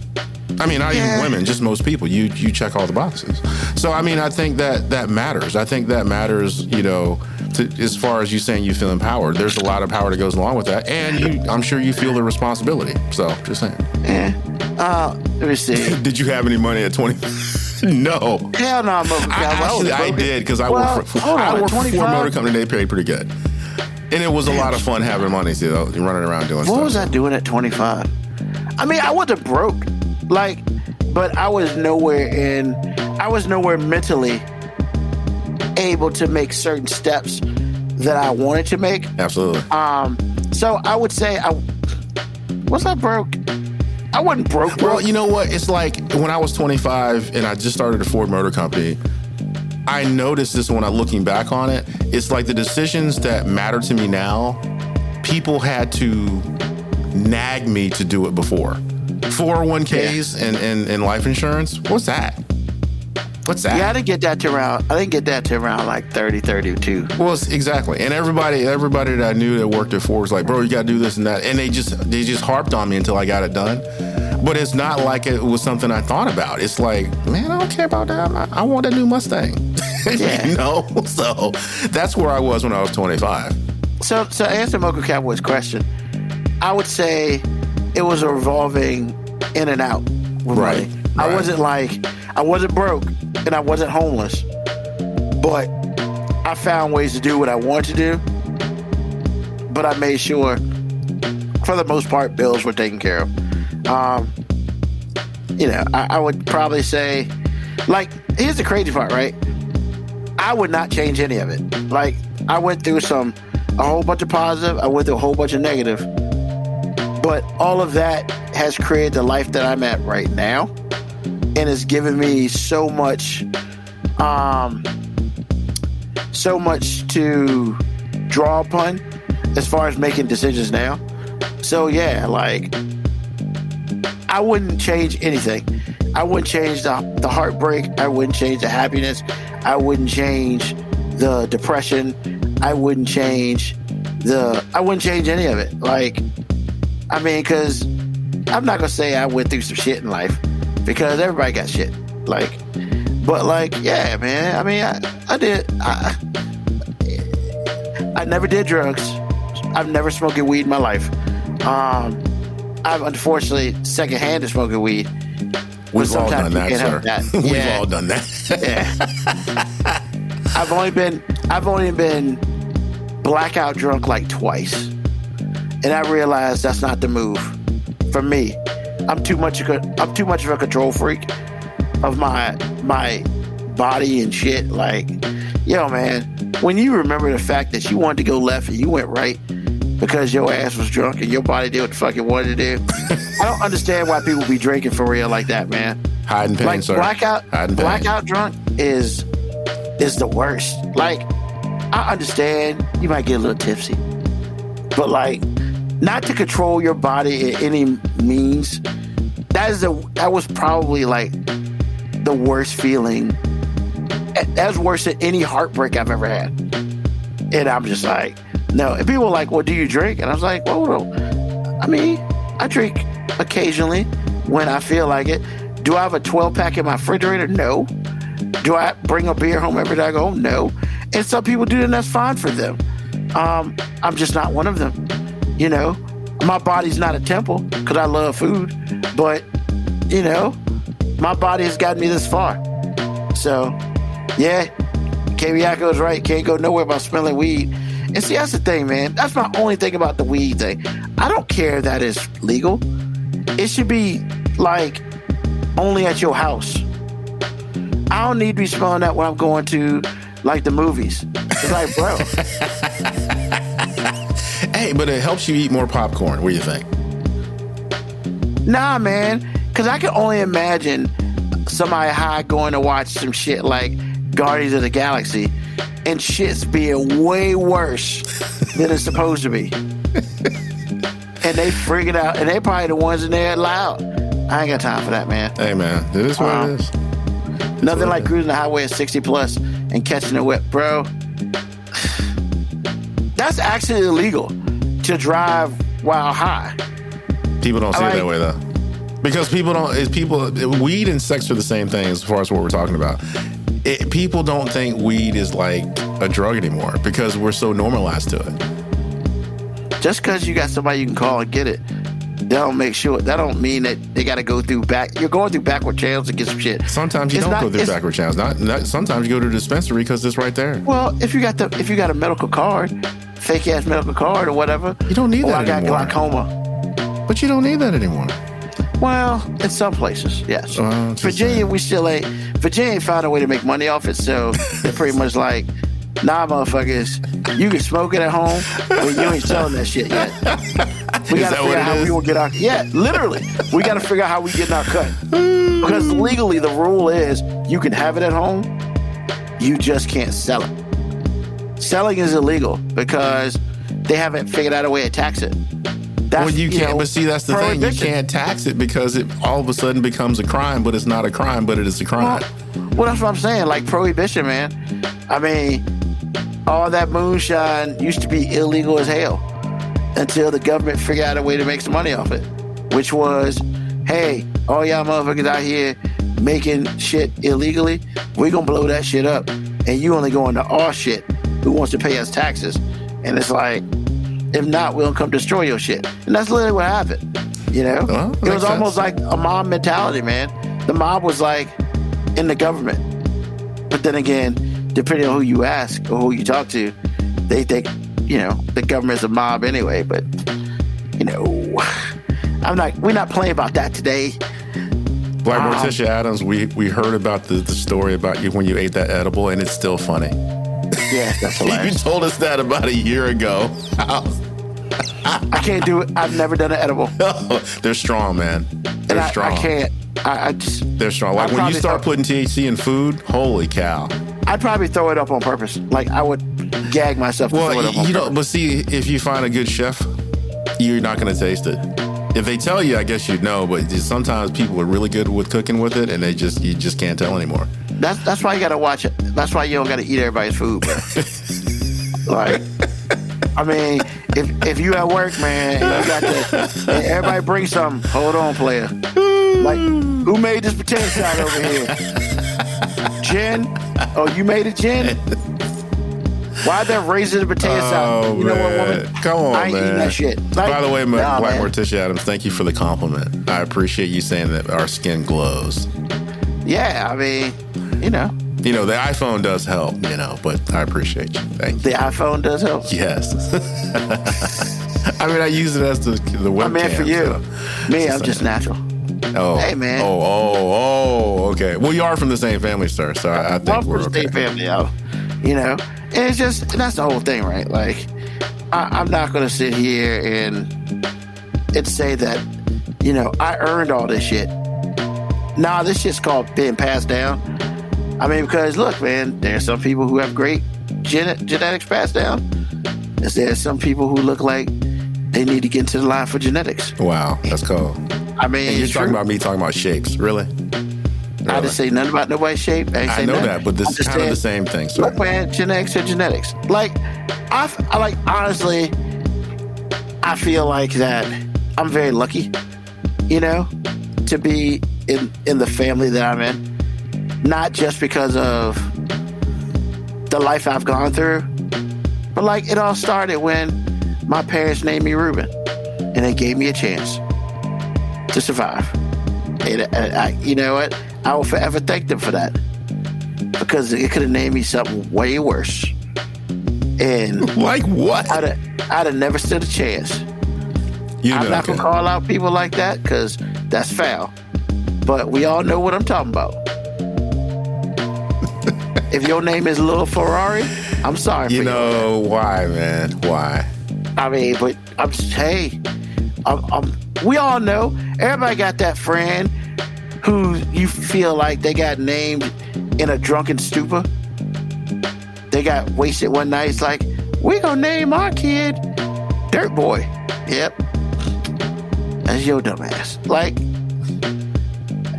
I mean, not even women, just most people. You check all the boxes. So, I mean, I think that matters. I think that matters, as far as you saying you feel empowered. There's a lot of power that goes along with that. And I'm sure you feel the responsibility. So, just saying. Yeah. Let me see. Did you have any money at 20? No. Hell no, I did because I worked for Ford Motor Company. They paid pretty good. And it was a lot of fun having money, running around doing stuff. What was I doing at 25? I mean, I wasn't broke, but I was nowhere mentally able to make certain steps that I wanted to make. Absolutely. So I would say was I broke? I wasn't broke. Well, you know what? It's like when I was 25 and I just started a Ford Motor Company, I noticed this when I'm looking back on it. It's like the decisions that matter to me now, people had to nag me to do it before. 401ks and life insurance. What's that? Yeah, I didn't get that to around like 30, 32. Well, exactly. And everybody that I knew that worked at Ford was like, bro, you got to do this and that. And they just harped on me until I got it done. But it's not like it was something I thought about. It's like, man, I don't care about that. I want a new Mustang. Yeah. So that's where I was when I was 25. So to answer Mocha Cowboy's question, I would say it was a revolving in and out with Right, money. right. I wasn't broke and I wasn't homeless, but I found ways to do what I wanted to do. But I made sure, for the most part, bills were taken care of. I would probably say, like, here's the crazy part, right? I would not change any of it. Like, I went through a whole bunch of positive, I went through a whole bunch of negative, but all of that has created the life that I'm at right now, and has given me so much to draw upon as far as making decisions now. So yeah, like, I wouldn't change anything. I wouldn't change the heartbreak. I wouldn't change the happiness. I wouldn't change the depression. I wouldn't change any of it. Like, I mean, because I'm not gonna say I went through some shit in life, because everybody got shit. Like, but like, yeah, man. I mean, I did. I never did drugs. I've never smoked weed in my life. I've unfortunately secondhand to smoking weed. We've all done that, sir. We've all done that. Yeah. I've only been blackout drunk like twice, and I realized that's not the move for me. I'm too much of a control freak of my body and shit. Like, yo, man, when you remember the fact that you wanted to go left and you went right because your ass was drunk and your body did what the fuck it wanted to do, I don't understand why people be drinking for real like that, man. Hiding pain, like, sir. Blackout drunk is the worst. Like, I understand you might get a little tipsy, but like, not to control your body in any means. That was probably like the worst feeling. That's worse than any heartbreak I've ever had. And I'm just like, no. And people are like, well, do you drink? And I was like, well, I mean, I drink occasionally when I feel like it. Do I have a 12-pack in my refrigerator? No. Do I bring a beer home every day I go? No. And some people do, and that's fine for them. I'm just not one of them. You know, my body's not a temple because I love food, but, you know, my body has gotten me this far. So, yeah, K-Biaco is right. Can't go nowhere about smelling weed. And see, that's the thing, man. That's my only thing about the weed thing. I don't care that it's legal. It should be, like, only at your house. I don't need to be smelling that when I'm going to, like, the movies. It's like, bro. Hey, but it helps you eat more popcorn. What do you think? Nah, man. Because I can only imagine somebody high going to watch some shit like Guardians of the Galaxy and shit's being way worse than it's supposed to be. And they freak it out. And they probably the ones in there loud. I ain't got time for that, man. Hey, man. It is what it is. Nothing like cruising the highway at 60 plus and catching a whip, bro. That's actually illegal to drive while high. People don't see it that way, though. Because weed and sex are the same thing as far as what we're talking about. People don't think weed is like a drug anymore because we're so normalized to it. Just because you got somebody you can call and get it, that don't mean that they got to go through you're going through backward channels to get some shit. Sometimes you don't go through backward channels. Not sometimes you go to the dispensary because it's right there. Well, if you got a medical card, fake ass medical card or whatever, you don't need that anymore. I got glaucoma. But you don't need that anymore. Well, in some places, yes. Virginia, Virginia ain't found a way to make money off it, so they're pretty much like, nah, motherfuckers, you can smoke it at home, but you ain't selling that shit yet. We got to figure out how we will get our... Yeah, literally. We got to figure out how we get our cut. Because legally, the rule is you can have it at home, you just can't sell it. Selling is illegal because they haven't figured out a way to tax it. Well, you can't, but see, that's the thing. You can't tax it because it all of a sudden becomes a crime, but it's not a crime, but it is a crime. Well, that's what I'm saying. Like prohibition, man. I mean, all that moonshine used to be illegal as hell until the government figured out a way to make some money off it, which was, hey, all y'all motherfuckers out here making shit illegally, we're going to blow that shit up. And you only go into our shit. Who wants to pay us taxes? And it's like, if not, we'll come destroy your shit. And that's literally what happened. You know? Well, it was almost like a mob mentality, man. The mob was like in the government. But then again, depending on who you ask or who you talk to, they think, you know, the government's a mob anyway. But, you know, we're not playing about that today. Like Morticia Adams, we heard about the story about you when you ate that edible, and it's still funny. Yeah, that's hilarious. You told us that about a year ago. I can't do it. I've never done an edible. They're strong, man. They're strong. I can't. I just... They're strong. Like when you start putting THC in food, holy cow. I'd probably throw it up on purpose. Like I would gag myself to throw it up on purpose. But see, if you find a good chef, you're not going to taste it. If they tell you, I guess you'd know. But sometimes people are really good with cooking with it, and you just can't tell anymore. That's why you gotta watch it. That's why you don't gotta eat everybody's food, bro. Like, I mean, if you at work, man, and you got to, and everybody bring something. Hold on, player. Like, who made this potato salad over here? Jen? Oh, you made it, Jen? Why that raisin and potato salad? You know what, woman? Come on, I ain't eating that shit. Like, by the way, nah, Black man. Morticia Adams, thank you for the compliment. I appreciate you saying that our skin glows. Yeah, I mean, you know. You know, the iPhone does help, you know, but I appreciate you. Thank you. The iPhone does help. Yes. I mean, I use it as the webcam. I mean, for you. So. Me, I'm just natural. Oh. Hey, man. Oh, okay. Well, you are from the same family, sir, so I think we're from the okay. same family, yo. You know? And it's just, and that's the whole thing, right? Like, I'm not going to sit here and say that, you know, I earned all this shit. Nah, this shit's called being passed down. I mean, because look, man, there's some people who have great genetics passed down. There's some people who look like they need to get into the line for genetics. Wow, that's cool. I mean, And you're talking about me talking about shapes, really? I didn't say nothing about nobody's shape. I know that, but this is kind of the same thing. So. Look, man, genetics are genetics. Like, I like, honestly, I feel like that I'm very lucky, you know, to be in the family that I'm in. Not just because of the life I've gone through, but like it all started when my parents named me Ruben, and they gave me a chance to survive. And I, you know what? I will forever thank them for that, because it could have named me something way worse. And like what? I'd have never stood a chance. I'm not gonna call out people like that because that's foul. But we all know what I'm talking about. If your name is Lil Ferrari, I'm sorry for you. You know, why, man? Why? I mean, but I'm just, hey, we all know, everybody got that friend who you feel like they got named in a drunken stupor. They got wasted one night. It's like, we gonna name our kid Dirt Boy. Yep. That's your dumb ass. Like,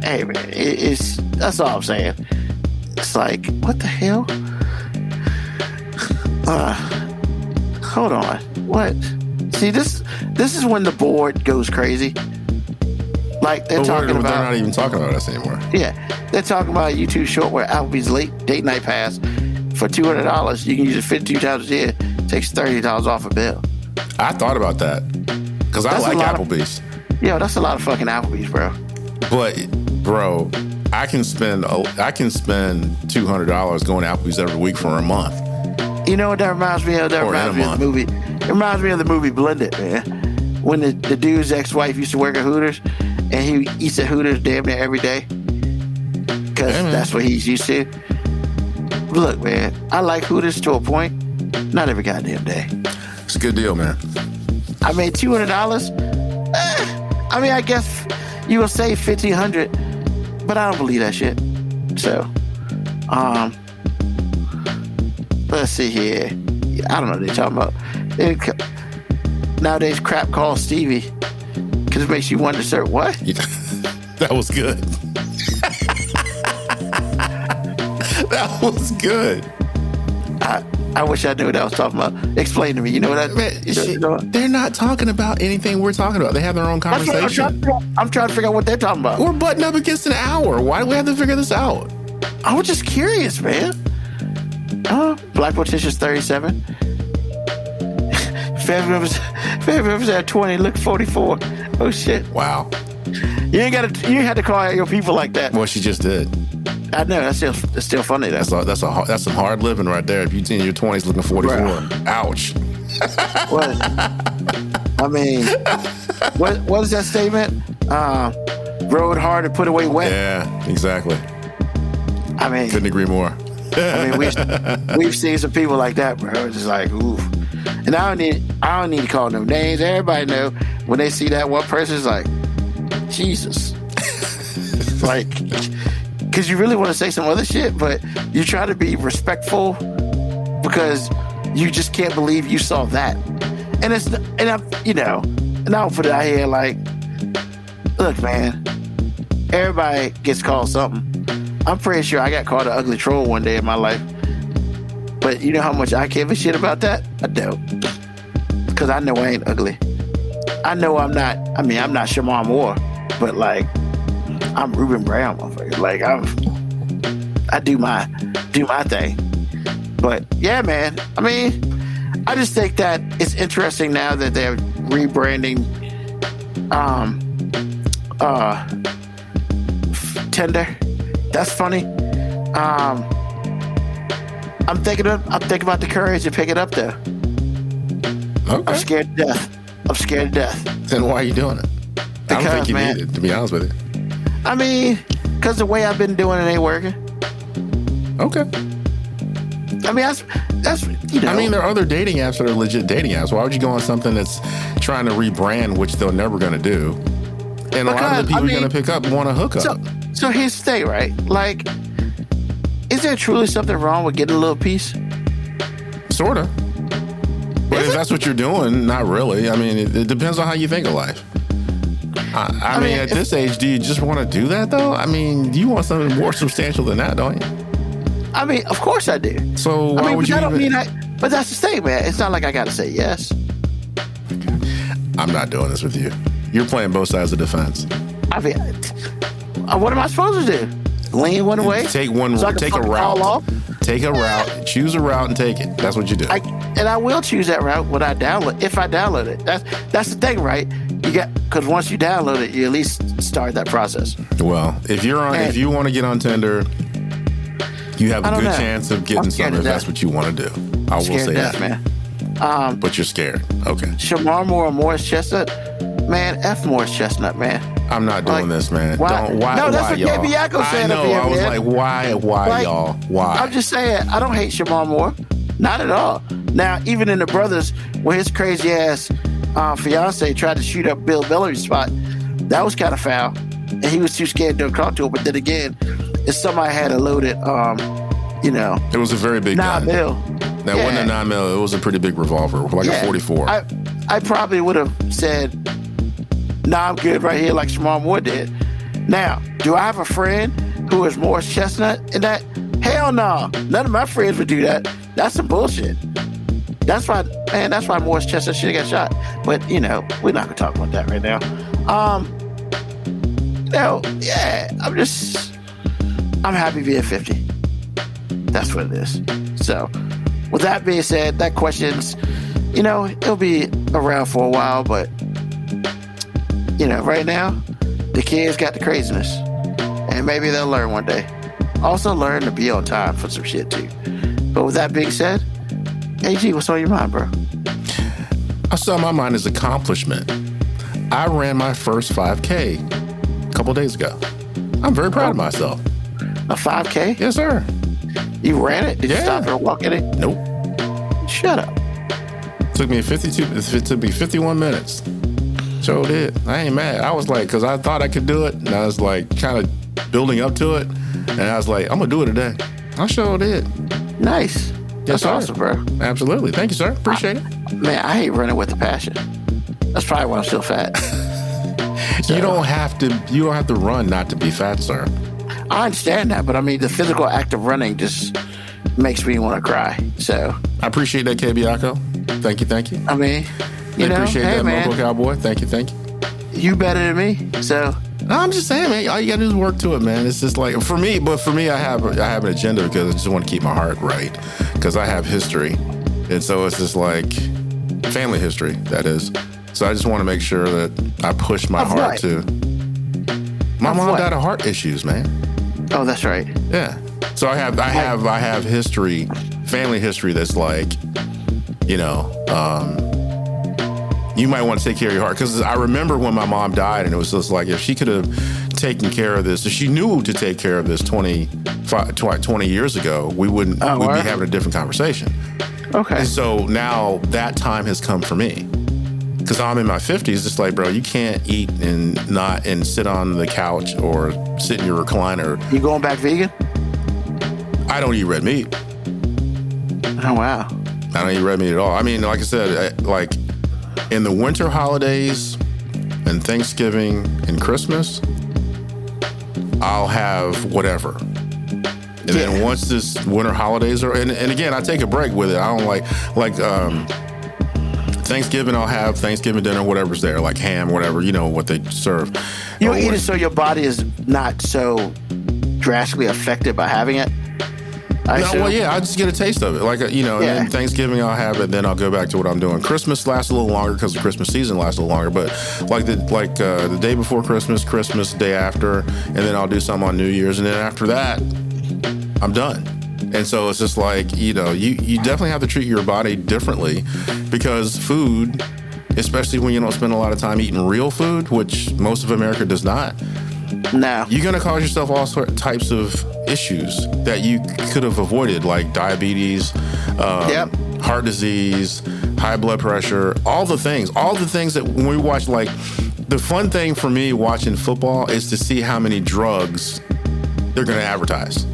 hey, man, that's all I'm saying. It's like, what the hell? Hold on. What? See, this is when the board goes crazy. Like, they're talking about... They're not even talking about us anymore. Yeah. They're talking about YouTube Short where Applebee's late date night pass for $200. You can use it 52 times a year. Takes $30 off a bill. I thought about that. Because I like Applebee's. Yo, that's a lot of fucking Applebee's, bro. But, bro... I can spend $200 going to Applebee's every week for a month. You know what that reminds me of? That reminds me of the movie. It reminds me of the movie Blended, man. When the dude's ex-wife used to work at Hooters, and he eats at Hooters damn near every day because that's what he's used to. Look, man, I like Hooters to a point. Not every goddamn day. It's a good deal, man. I mean, $200. I mean, I guess you will save $1,500. But I don't believe that shit. So, let's see here. I don't know what they're talking about. Nowadays, crap called Stevie. Because it makes you wonder, sir, what? That was good. That was good. I wish I knew what I was talking about. Explain to me. You know what they're not talking about anything we're talking about. They have their own conversation. I'm trying to figure out what they're talking about. We're butting up against an hour. Why do we have to figure this out? I was just curious, man. Black Morticia's 37. Family members at 20, look 44. Oh shit! Wow. You ain't had to call out your people like that. Well, she just did. I know that's still funny. That's some hard living right there. If you're in your 20s looking 44, ouch. What? I mean, what is that statement? Rode hard and put away wet. Yeah, exactly. I mean, couldn't agree more. I mean, we've seen some people like that, bro. It's just like, oof. And I don't need to call no names. Everybody know when they see that one person, it's like, Jesus. Like, because you really want to say some other shit, but you try to be respectful because you just can't believe you saw that. And I'll put it out here like, look, man, everybody gets called something. I'm pretty sure I got called an ugly troll one day in my life. But you know how much I give a shit about that? I don't. Because I know I ain't ugly. I know I'm not, I'm not Shamar Moore, but like, I'm Ruben Brown, motherfucker. Like, I do my thing. But yeah, man, I mean, I just think that it's interesting now that they're rebranding Tinder. That's funny. I'm thinking about the courage to pick it up though. Okay. I'm scared to death. Then why are you doing it? I don't think you need it, to be honest with you. I mean, because the way I've been doing it ain't working. Okay. I mean, that's you know. I mean, there are other dating apps that are legit dating apps. Why would you go on something that's trying to rebrand, which they're never going to do? And a lot of the people you're going to pick up want to hook up. So here's the thing, right? Like, is there truly something wrong with getting a little piece? Sort of. But if that's what you're doing, not really. I mean, it depends on how you think of life. I mean, at this age, do you just want to do that, though? I mean, you want something more substantial than that, don't you? I mean, of course I do. So why would you but that's the thing, man. It's not like I got to say yes. I'm not doing this with you. You're playing both sides of the fence. I mean, what am I supposed to do? Lean one way? Take a route. Take a route. Choose a route and take it. That's what you do. And I will choose that route when I download. If I download it, that's the thing, right? Because once you download it, you at least start that process. Well, if you want to get on Tinder, you have a good chance of getting something if that's what you want to do. I will say that, man. But you're scared. Okay. Shamar Moore or Morris Chestnut, man. F Morris Chestnut, man. I'm not doing this, man. Why? No, that's what y'all? JB Yako said. I know. I was like, why, y'all? Why? I'm just saying, I don't hate Shamar Moore, not at all. Now, even in the Brothers, where his crazy ass fiance tried to shoot up Bill Bellamy's spot, that was kind of foul, and he was too scared to talk to her. But then again, if somebody had a loaded, it was a very big gun. 9mm. That wasn't a 9mm. It was a pretty big revolver, like a 44. I probably would have said, "Nah, I'm good right here," like Shamar Moore did. Now, do I have a friend who is Morris Chestnut in that? Hell no. None of my friends would do that. That's some bullshit. That's why Morris Chestnut should have got shot. But, we're not going to talk about that right now. I'm happy being 50. That's what it is. So, with that being said, that question's, it'll be around for a while, but, right now, the kids got the craziness. And maybe they'll learn one day. Also learn to be on time for some shit, too. But with that being said, AG, what's on your mind, bro? What's on my mind is accomplishment. I ran my first 5K a couple days ago. I'm very proud of myself. A 5K? Yes, sir. You ran it? Did you stop and walk in it? Nope. Shut up. It took me 51 minutes. Sure did. I ain't mad. I was like, because I thought I could do it, and I was like kind of building up to it, and I was like, I'm going to do it today. I sure did. Nice. That's awesome, bro. Absolutely. Thank you, sir. Appreciate it. Man, I hate running with a passion. That's probably why I'm still fat. So, you don't have to run not to be fat, sir. I understand that, but I mean, the physical act of running just makes me want to cry. So I appreciate that, KB Yako. Thank you. I mean, I appreciate that, Local Cowboy. Thank you. You better than me, so. No, I'm just saying, man. All you gotta do is work to it, man. It's just like for me, I have an agenda because I just want to keep my heart right because I have history, and so it's just like family history. That is, so I just want to make sure that I push my heart to. My mom died of heart issues, man. Oh, that's right. Yeah. So I have history, family history that's like, you might want to take care of your heart. Because I remember when my mom died, and it was just like, if she could have taken care of this, if she knew to take care of this 20 years ago, we'd be having a different conversation. Okay. And so now that time has come for me. Because I'm in my 50s, it's like, bro, you can't eat and sit on the couch or sit in your recliner. You going back vegan? I don't eat red meat. Oh, wow. I don't eat red meat at all. I mean, like I said, like in the winter holidays and Thanksgiving and Christmas, I'll have whatever. And then once this winter holidays are, and again, I take a break with it. I don't like Thanksgiving. I'll have Thanksgiving dinner, whatever's there, like ham, whatever, what they serve. You eat it so your body is not so drastically affected by having it. I just get a taste of it. And then Thanksgiving I'll have it, then I'll go back to what I'm doing. Christmas lasts a little longer because the Christmas season lasts a little longer, but the day before Christmas, day after, and then I'll do some on New Year's, and then after that, I'm done. And so it's just you definitely have to treat your body differently, because food, especially when you don't spend a lot of time eating real food, which most of America does not, no, you're going to cause yourself all types of issues that you could have avoided, like diabetes, heart disease, high blood pressure, all the things that when we watch, the fun thing for me watching football is to see how many drugs they're going to advertise.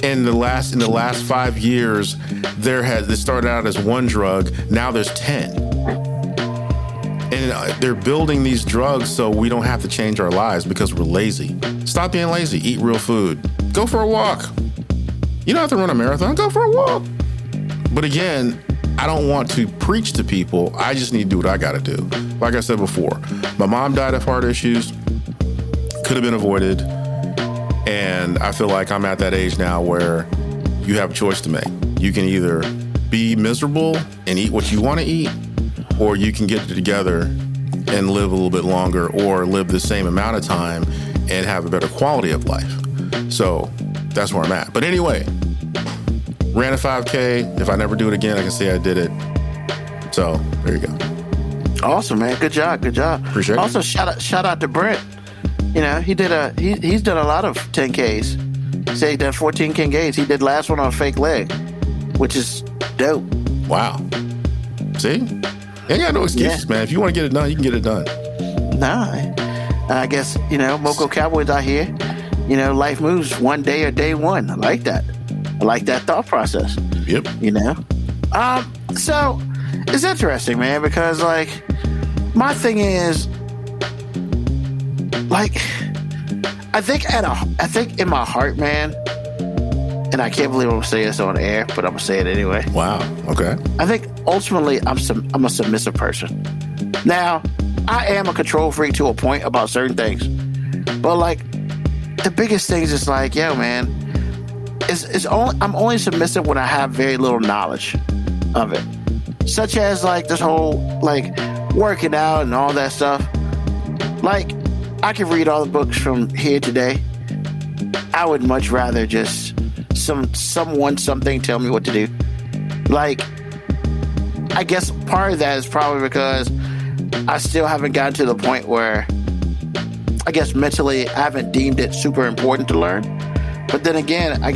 In the last 5 years, it started out as one drug, now there's 10. And they're building these drugs so we don't have to change our lives because we're lazy. Stop being lazy. Eat real food. Go for a walk. You don't have to run a marathon. Go for a walk. But again, I don't want to preach to people. I just need to do what I got to do. Like I said before, my mom died of heart issues. Could have been avoided. And I feel like I'm at that age now where you have a choice to make. You can either be miserable and eat what you want to eat, or you can get it together and live a little bit longer, or live the same amount of time and have a better quality of life. So that's where I'm at. But anyway, ran a 5K. If I never do it again, I can say I did it. So there you go. Awesome, man. Good job. Appreciate it. Also, shout out to Brent. He's done a lot of 10Ks. Say he done 14 10Ks. He did last one on a fake leg, which is dope. Wow. See? You ain't got no excuses, man. If you want to get it done, you can get it done. Nah. I guess, Moco Cowboys out here, life moves one day or day one. I like that. I like that thought process. Yep. So it's interesting, man, because my thing is, I think in my heart, man, and I can't believe I'm saying this on air, but I'm gonna say it anyway. Wow. Okay. I think ultimately I'm a submissive person. Now, I am a control freak to a point about certain things, but the biggest thing is just yo, man, I'm only submissive when I have very little knowledge of it, such as this whole working out and all that stuff. I could read all the books from here today. I would much rather just something tell me what to do. I guess part of that is probably because I still haven't gotten to the point where I guess mentally I haven't deemed it super important to learn. But then again, I'm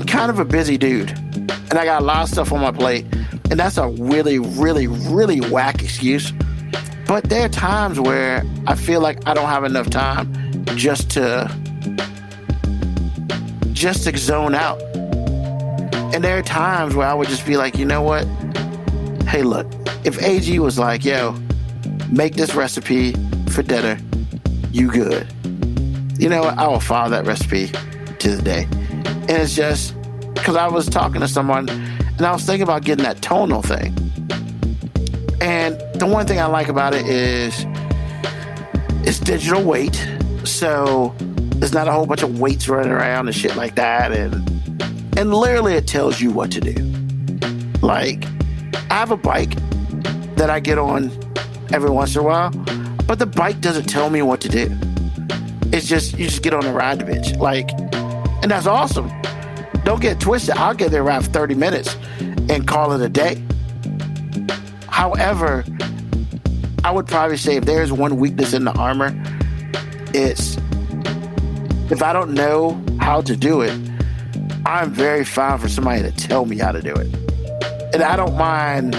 kind of a busy dude, and I got a lot of stuff on my plate, and that's a really, really, really whack excuse. But there are times where I feel like I don't have enough time just to zone out. And there are times where I would just be like, you know what? Hey, look, if AG was like, yo, make this recipe for dinner, you good. You know what? I will follow that recipe to the day. And it's just because I was talking to someone and I was thinking about getting that tonal thing. And the one thing I like about it is it's digital weight. So there's not a whole bunch of weights running around and shit like that. And literally it tells you what to do. I have a bike that I get on every once in a while, but the bike doesn't tell me what to do. It's just, you just get on and ride the bitch. And that's awesome. Don't get twisted. I'll get there around 30 minutes and call it a day. However, I would probably say if there's one weakness in the armor, it's if I don't know how to do it, I'm very fine for somebody to tell me how to do it. And I don't mind.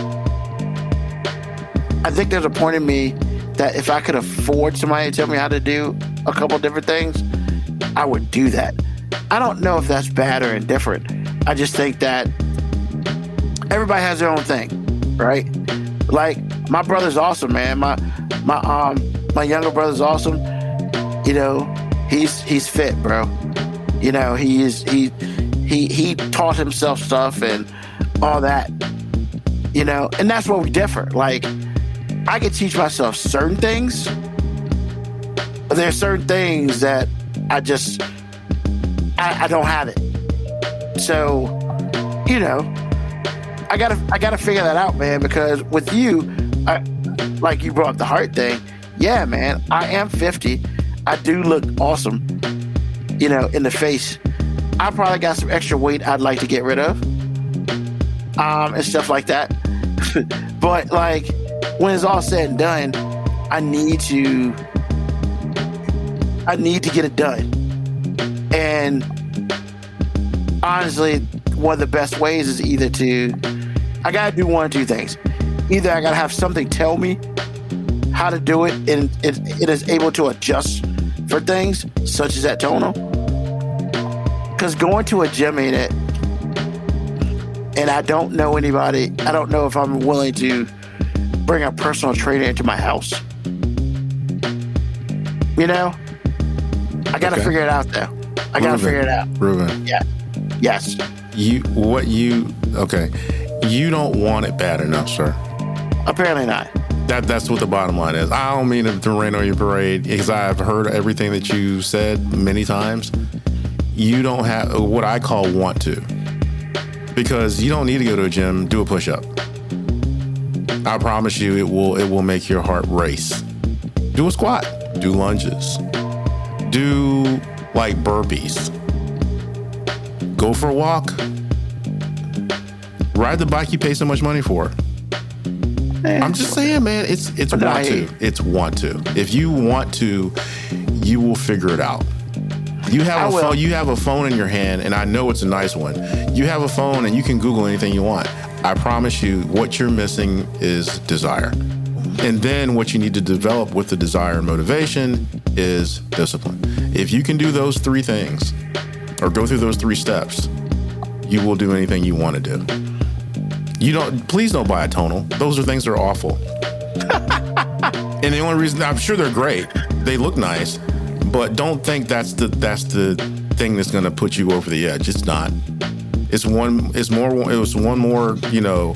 I think there's a point in me that if I could afford somebody to tell me how to do a couple different things, I would do that. I don't know if that's bad or indifferent. I just think that everybody has their own thing, right? My brother's awesome, man. My younger brother's awesome. he's fit, bro. You know, he taught himself stuff and all that. You know, and that's where we differ. Like, I can teach myself certain things, but there are certain things that I don't have it. So, you know, I gotta figure that out, man. Because with you, like you brought up the heart thing. Yeah, man, I am 50. I do look awesome, you know, in the face. I probably got some extra weight I'd like to get rid of, and stuff like that. But like, when it's all said and done, I need to get it done. And honestly, one of the best ways is I gotta do one or two things. Either I gotta have something tell me how to do it, and it is able to adjust for things such as that tonal. Because going to a gym ain't it. And I don't know anybody. I don't know if I'm willing to bring a personal trainer into my house. You know? I gotta figure it out, though. I gotta figure it out. Ruben. Yeah. Yes. You don't want it bad enough, sir. Apparently not. That's what the bottom line is. I don't mean to rain on your parade, because I've heard everything that you said many times. You don't have what I call want to. Because you don't need to go to a gym, do a push-up. I promise you it will make your heart race. Do a squat, do lunges, do like burpees. Go for a walk. Ride the bike you pay so much money for. I'm just saying, man, it's want to. It's want to. If you want to, you will figure it out. You have a phone. You have a phone in your hand, and I know it's a nice one. You have a phone, and you can Google anything you want. I promise you, what you're missing is desire. And then what you need to develop with the desire and motivation is discipline. If you can do those three things, or go through those three steps, you will do anything you want to do. Please don't buy a tonal. Those are things that are awful. And the only reason, I'm sure they're great. They look nice. But don't think that's the thing that's going to put you over the edge. It's not. It was one more, you know,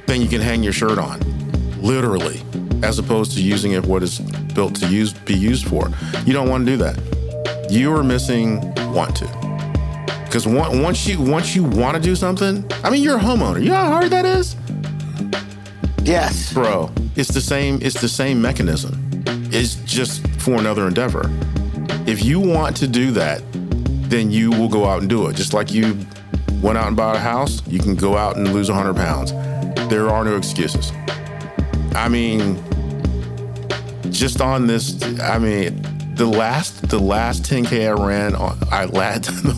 thing you can hang your shirt on, literally, as opposed to using it what it's built to be used for. You don't want to do that. You are missing want to. Because once you want to do something, I mean, you're a homeowner. You know how hard that is? Yes. Bro, it's the same mechanism. It's just for another endeavor. If you want to do that, then you will go out and do it. Just like you went out and bought a house, you can go out and lose 100 pounds. There are no excuses. I mean, just on this, I mean, the last 10K I ran,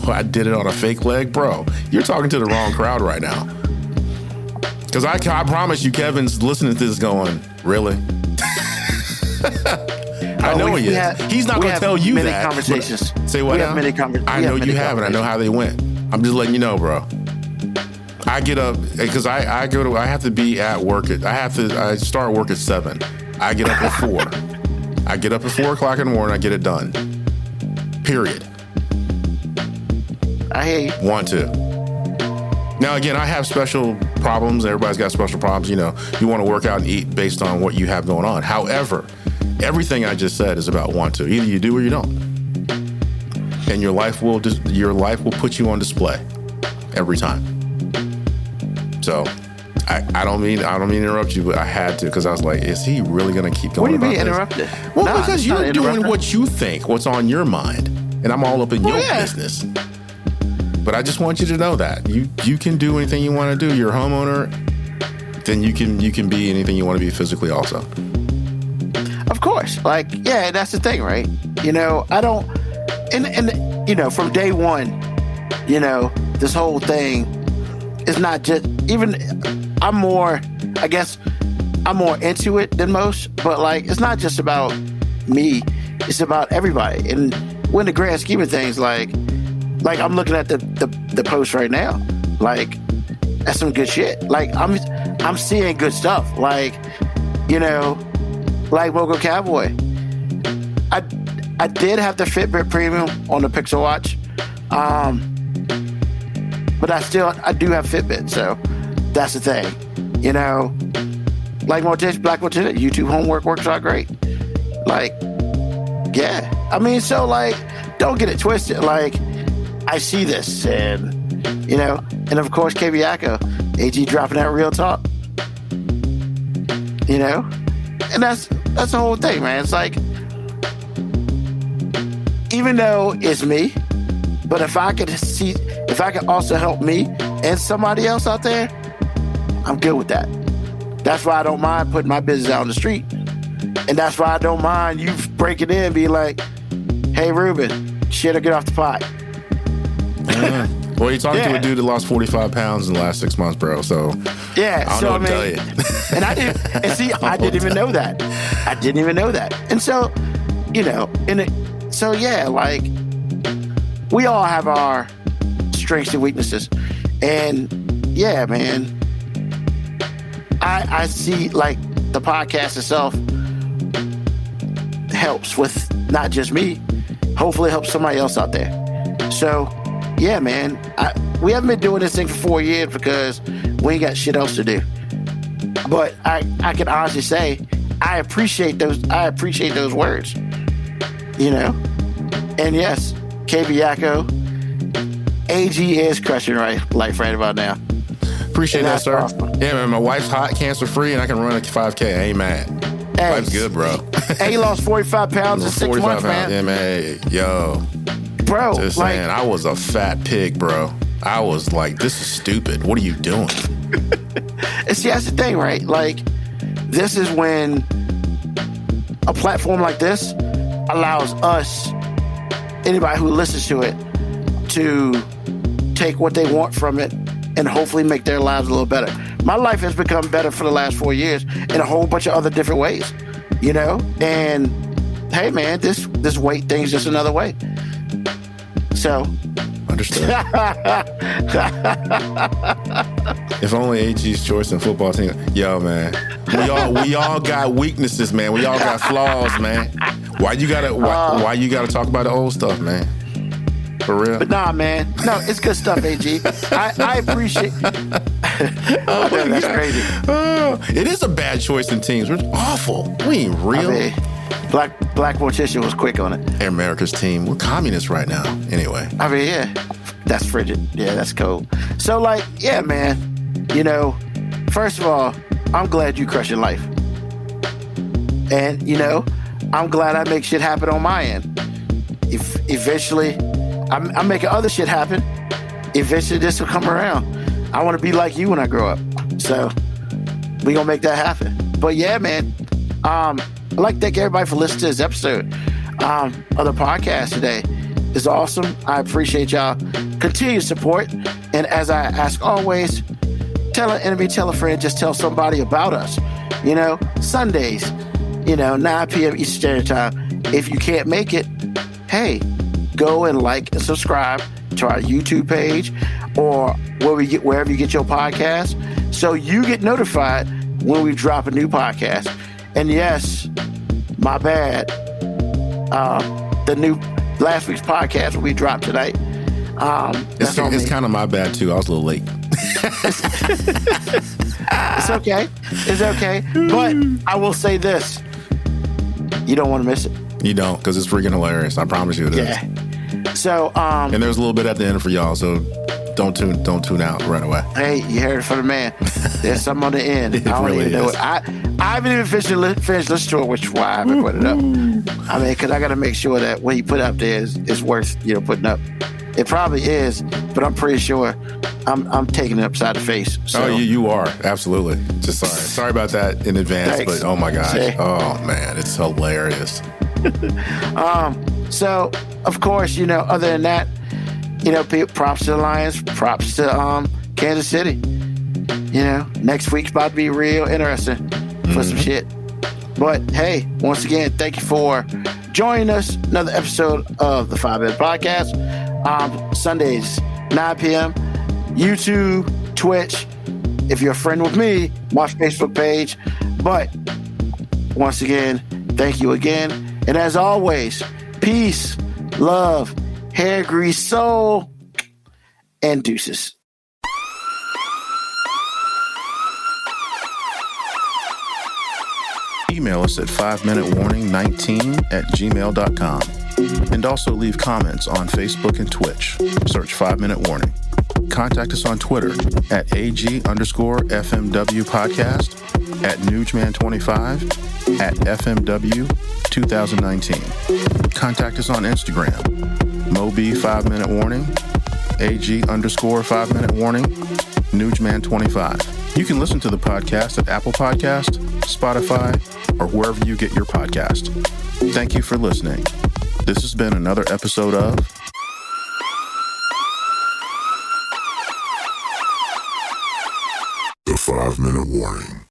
I did it on a fake leg, bro. You're talking to the wrong crowd right now. Because I promise you, Kevin's listening to this going, really? I know he is. He's not going to tell you that. Conversations. Say what now? I know you have, and I know how they went. I'm just letting you know, bro. I get up because I have to be at work. I start work at 7. I get up at 4. I get up at 4 o'clock in the morning. I get it done. Period. I hear you. Want to. Now, again, I have special problems. Everybody's got special problems. You know, you want to work out and eat based on what you have going on. However, everything I just said is about want to. Either you do or you don't. And your life will put you on display every time. So I don't mean to interrupt you, but I had to, because I was like, is he really going to keep going? What do you mean about this? interrupted? Well, because you're doing what you think, what's on your mind, and I'm all up in your business. But I just want you to know that you can do anything you want to do. You're a homeowner, then you can be anything you want to be physically also. Of course. Like, yeah, that's the thing, right? You know, I don't, and you know, from day one, you know, this whole thing is not just, even, I'm more into it than most, but like, it's not just about me, it's about everybody. And when the grand scheme of things, like I'm looking at the post right now, like, that's some good shit. Like, I'm seeing good stuff. Like, you know, like Mogo Cowboy. I did have the Fitbit Premium on the Pixel Watch, but I do have Fitbit, so that's the thing. You know, like Black Morticia, YouTube homework works out great. Like, yeah. I mean, so like, don't get it twisted. Like, I see this, and you know, and of course, KB Yako, AG dropping that real talk. You know, and that's the whole thing, man. It's like, even though it's me, but if I could also help me and somebody else out there, I'm good with that. That's why I don't mind putting my business out on the street. And that's why I don't mind you breaking in and be like, hey, Ruben, shit or get off the pot. Well, you're talking to a dude that lost 45 pounds in the last 6 months, bro. So yeah, I don't know what to tell you. And I didn't even know that. I didn't even know that. And so, you know, so yeah, like, we all have our strengths and weaknesses. And yeah, man, I see, like, the podcast itself helps with not just me. Hopefully it helps somebody else out there. So yeah, man, we haven't been doing this thing for 4 years because we ain't got shit else to do. But I can honestly say I appreciate those words, you know. And yes, KB Yako, AG is crushing life right about now. Appreciate that, sir. Awesome. Yeah, man, my wife's hot, cancer free, and I can run a 5K. I ain't mad. Hey, Life's good, bro. He lost 45 pounds in 6 months, man. Yeah, man. Hey, yo. Bro, just saying, I was a fat pig, bro. I was like, this is stupid. What are you doing? And see, that's the thing, right? Like, this is when a platform like this allows us, anybody who listens to it, to take what they want from it and hopefully make their lives a little better. My life has become better for the last 4 years in a whole bunch of other different ways, you know? And hey, man, this weight thing's just another way. So. Understood. If only AG's choice in football team. Yo, man, we all got weaknesses, man. We all got flaws, man. Why you gotta talk about the old stuff, man? For real. But nah, man. No, it's good stuff, AG. I appreciate. Oh, that's crazy. Oh, it is a bad choice in teams. We're awful. We ain't real. I mean, Black Morticia was quick on it. America's team. We're communists right now. Anyway. I mean, yeah. That's frigid. Yeah, that's cold. So, like, yeah, man. You know, first of all, I'm glad you crushing life. And, you know, I'm glad I make shit happen on my end. If eventually, I'm making other shit happen. Eventually, this will come around. I want to be like you when I grow up. So, we gonna make that happen. But yeah, man. I'd like to thank everybody for listening to this episode of the podcast today. It's awesome. I appreciate y'all continued support. And as I ask always, tell an enemy, tell a friend, just tell somebody about us. You know, Sundays, you know, 9 p.m. Eastern Standard Time. If you can't make it, hey, go and like and subscribe to our YouTube page or wherever you get your podcast, so you get notified when we drop a new podcast. And yes, my bad. The new last week's podcast will be dropped tonight. It's kind of my bad too. I was a little late. It's okay. It's okay. But I will say this: you don't want to miss it. You don't, because it's freaking hilarious. I promise you it is. Yeah. So, and there's a little bit at the end for y'all, so don't tune out right away. Hey, you heard it from the man. There's something on the end. It I don't really even know is. it. I haven't even finished listening to it, which is why I haven't put it up. I mean, because I got to make sure that what you put up there is worth, you know, putting up. It probably is, but I'm pretty sure I'm taking it upside the face. So. Oh, you are. Absolutely. Just sorry about that in advance. Thanks. But oh my gosh. See? Oh man, it's hilarious. So, of course, you know, other than that, you know, props to the Lions, props to Kansas City. You know, next week's about to be real interesting for some shit. But hey, once again, thank you for joining us. Another episode of the 5 Minute Podcast. Sundays, 9 p.m. YouTube, Twitch. If you're a friend with me, watch Facebook page. But once again, thank you again. And as always, Peace, love, hair grease, soul, and deuces. Email us at 5minutewarning19@gmail.com. And also leave comments on Facebook and Twitch. Search 5 Minute Warning. Contact us on Twitter at AG_FMW Podcast, at Newsman25, at FMW 2019. Contact us on Instagram, Moby 5 Minute Warning, AG_5 Minute Warning, Newsman25. You can listen to the podcast at Apple Podcast, Spotify, or wherever you get your podcast. Thank you for listening. This has been another episode of The 5 Minute Warning.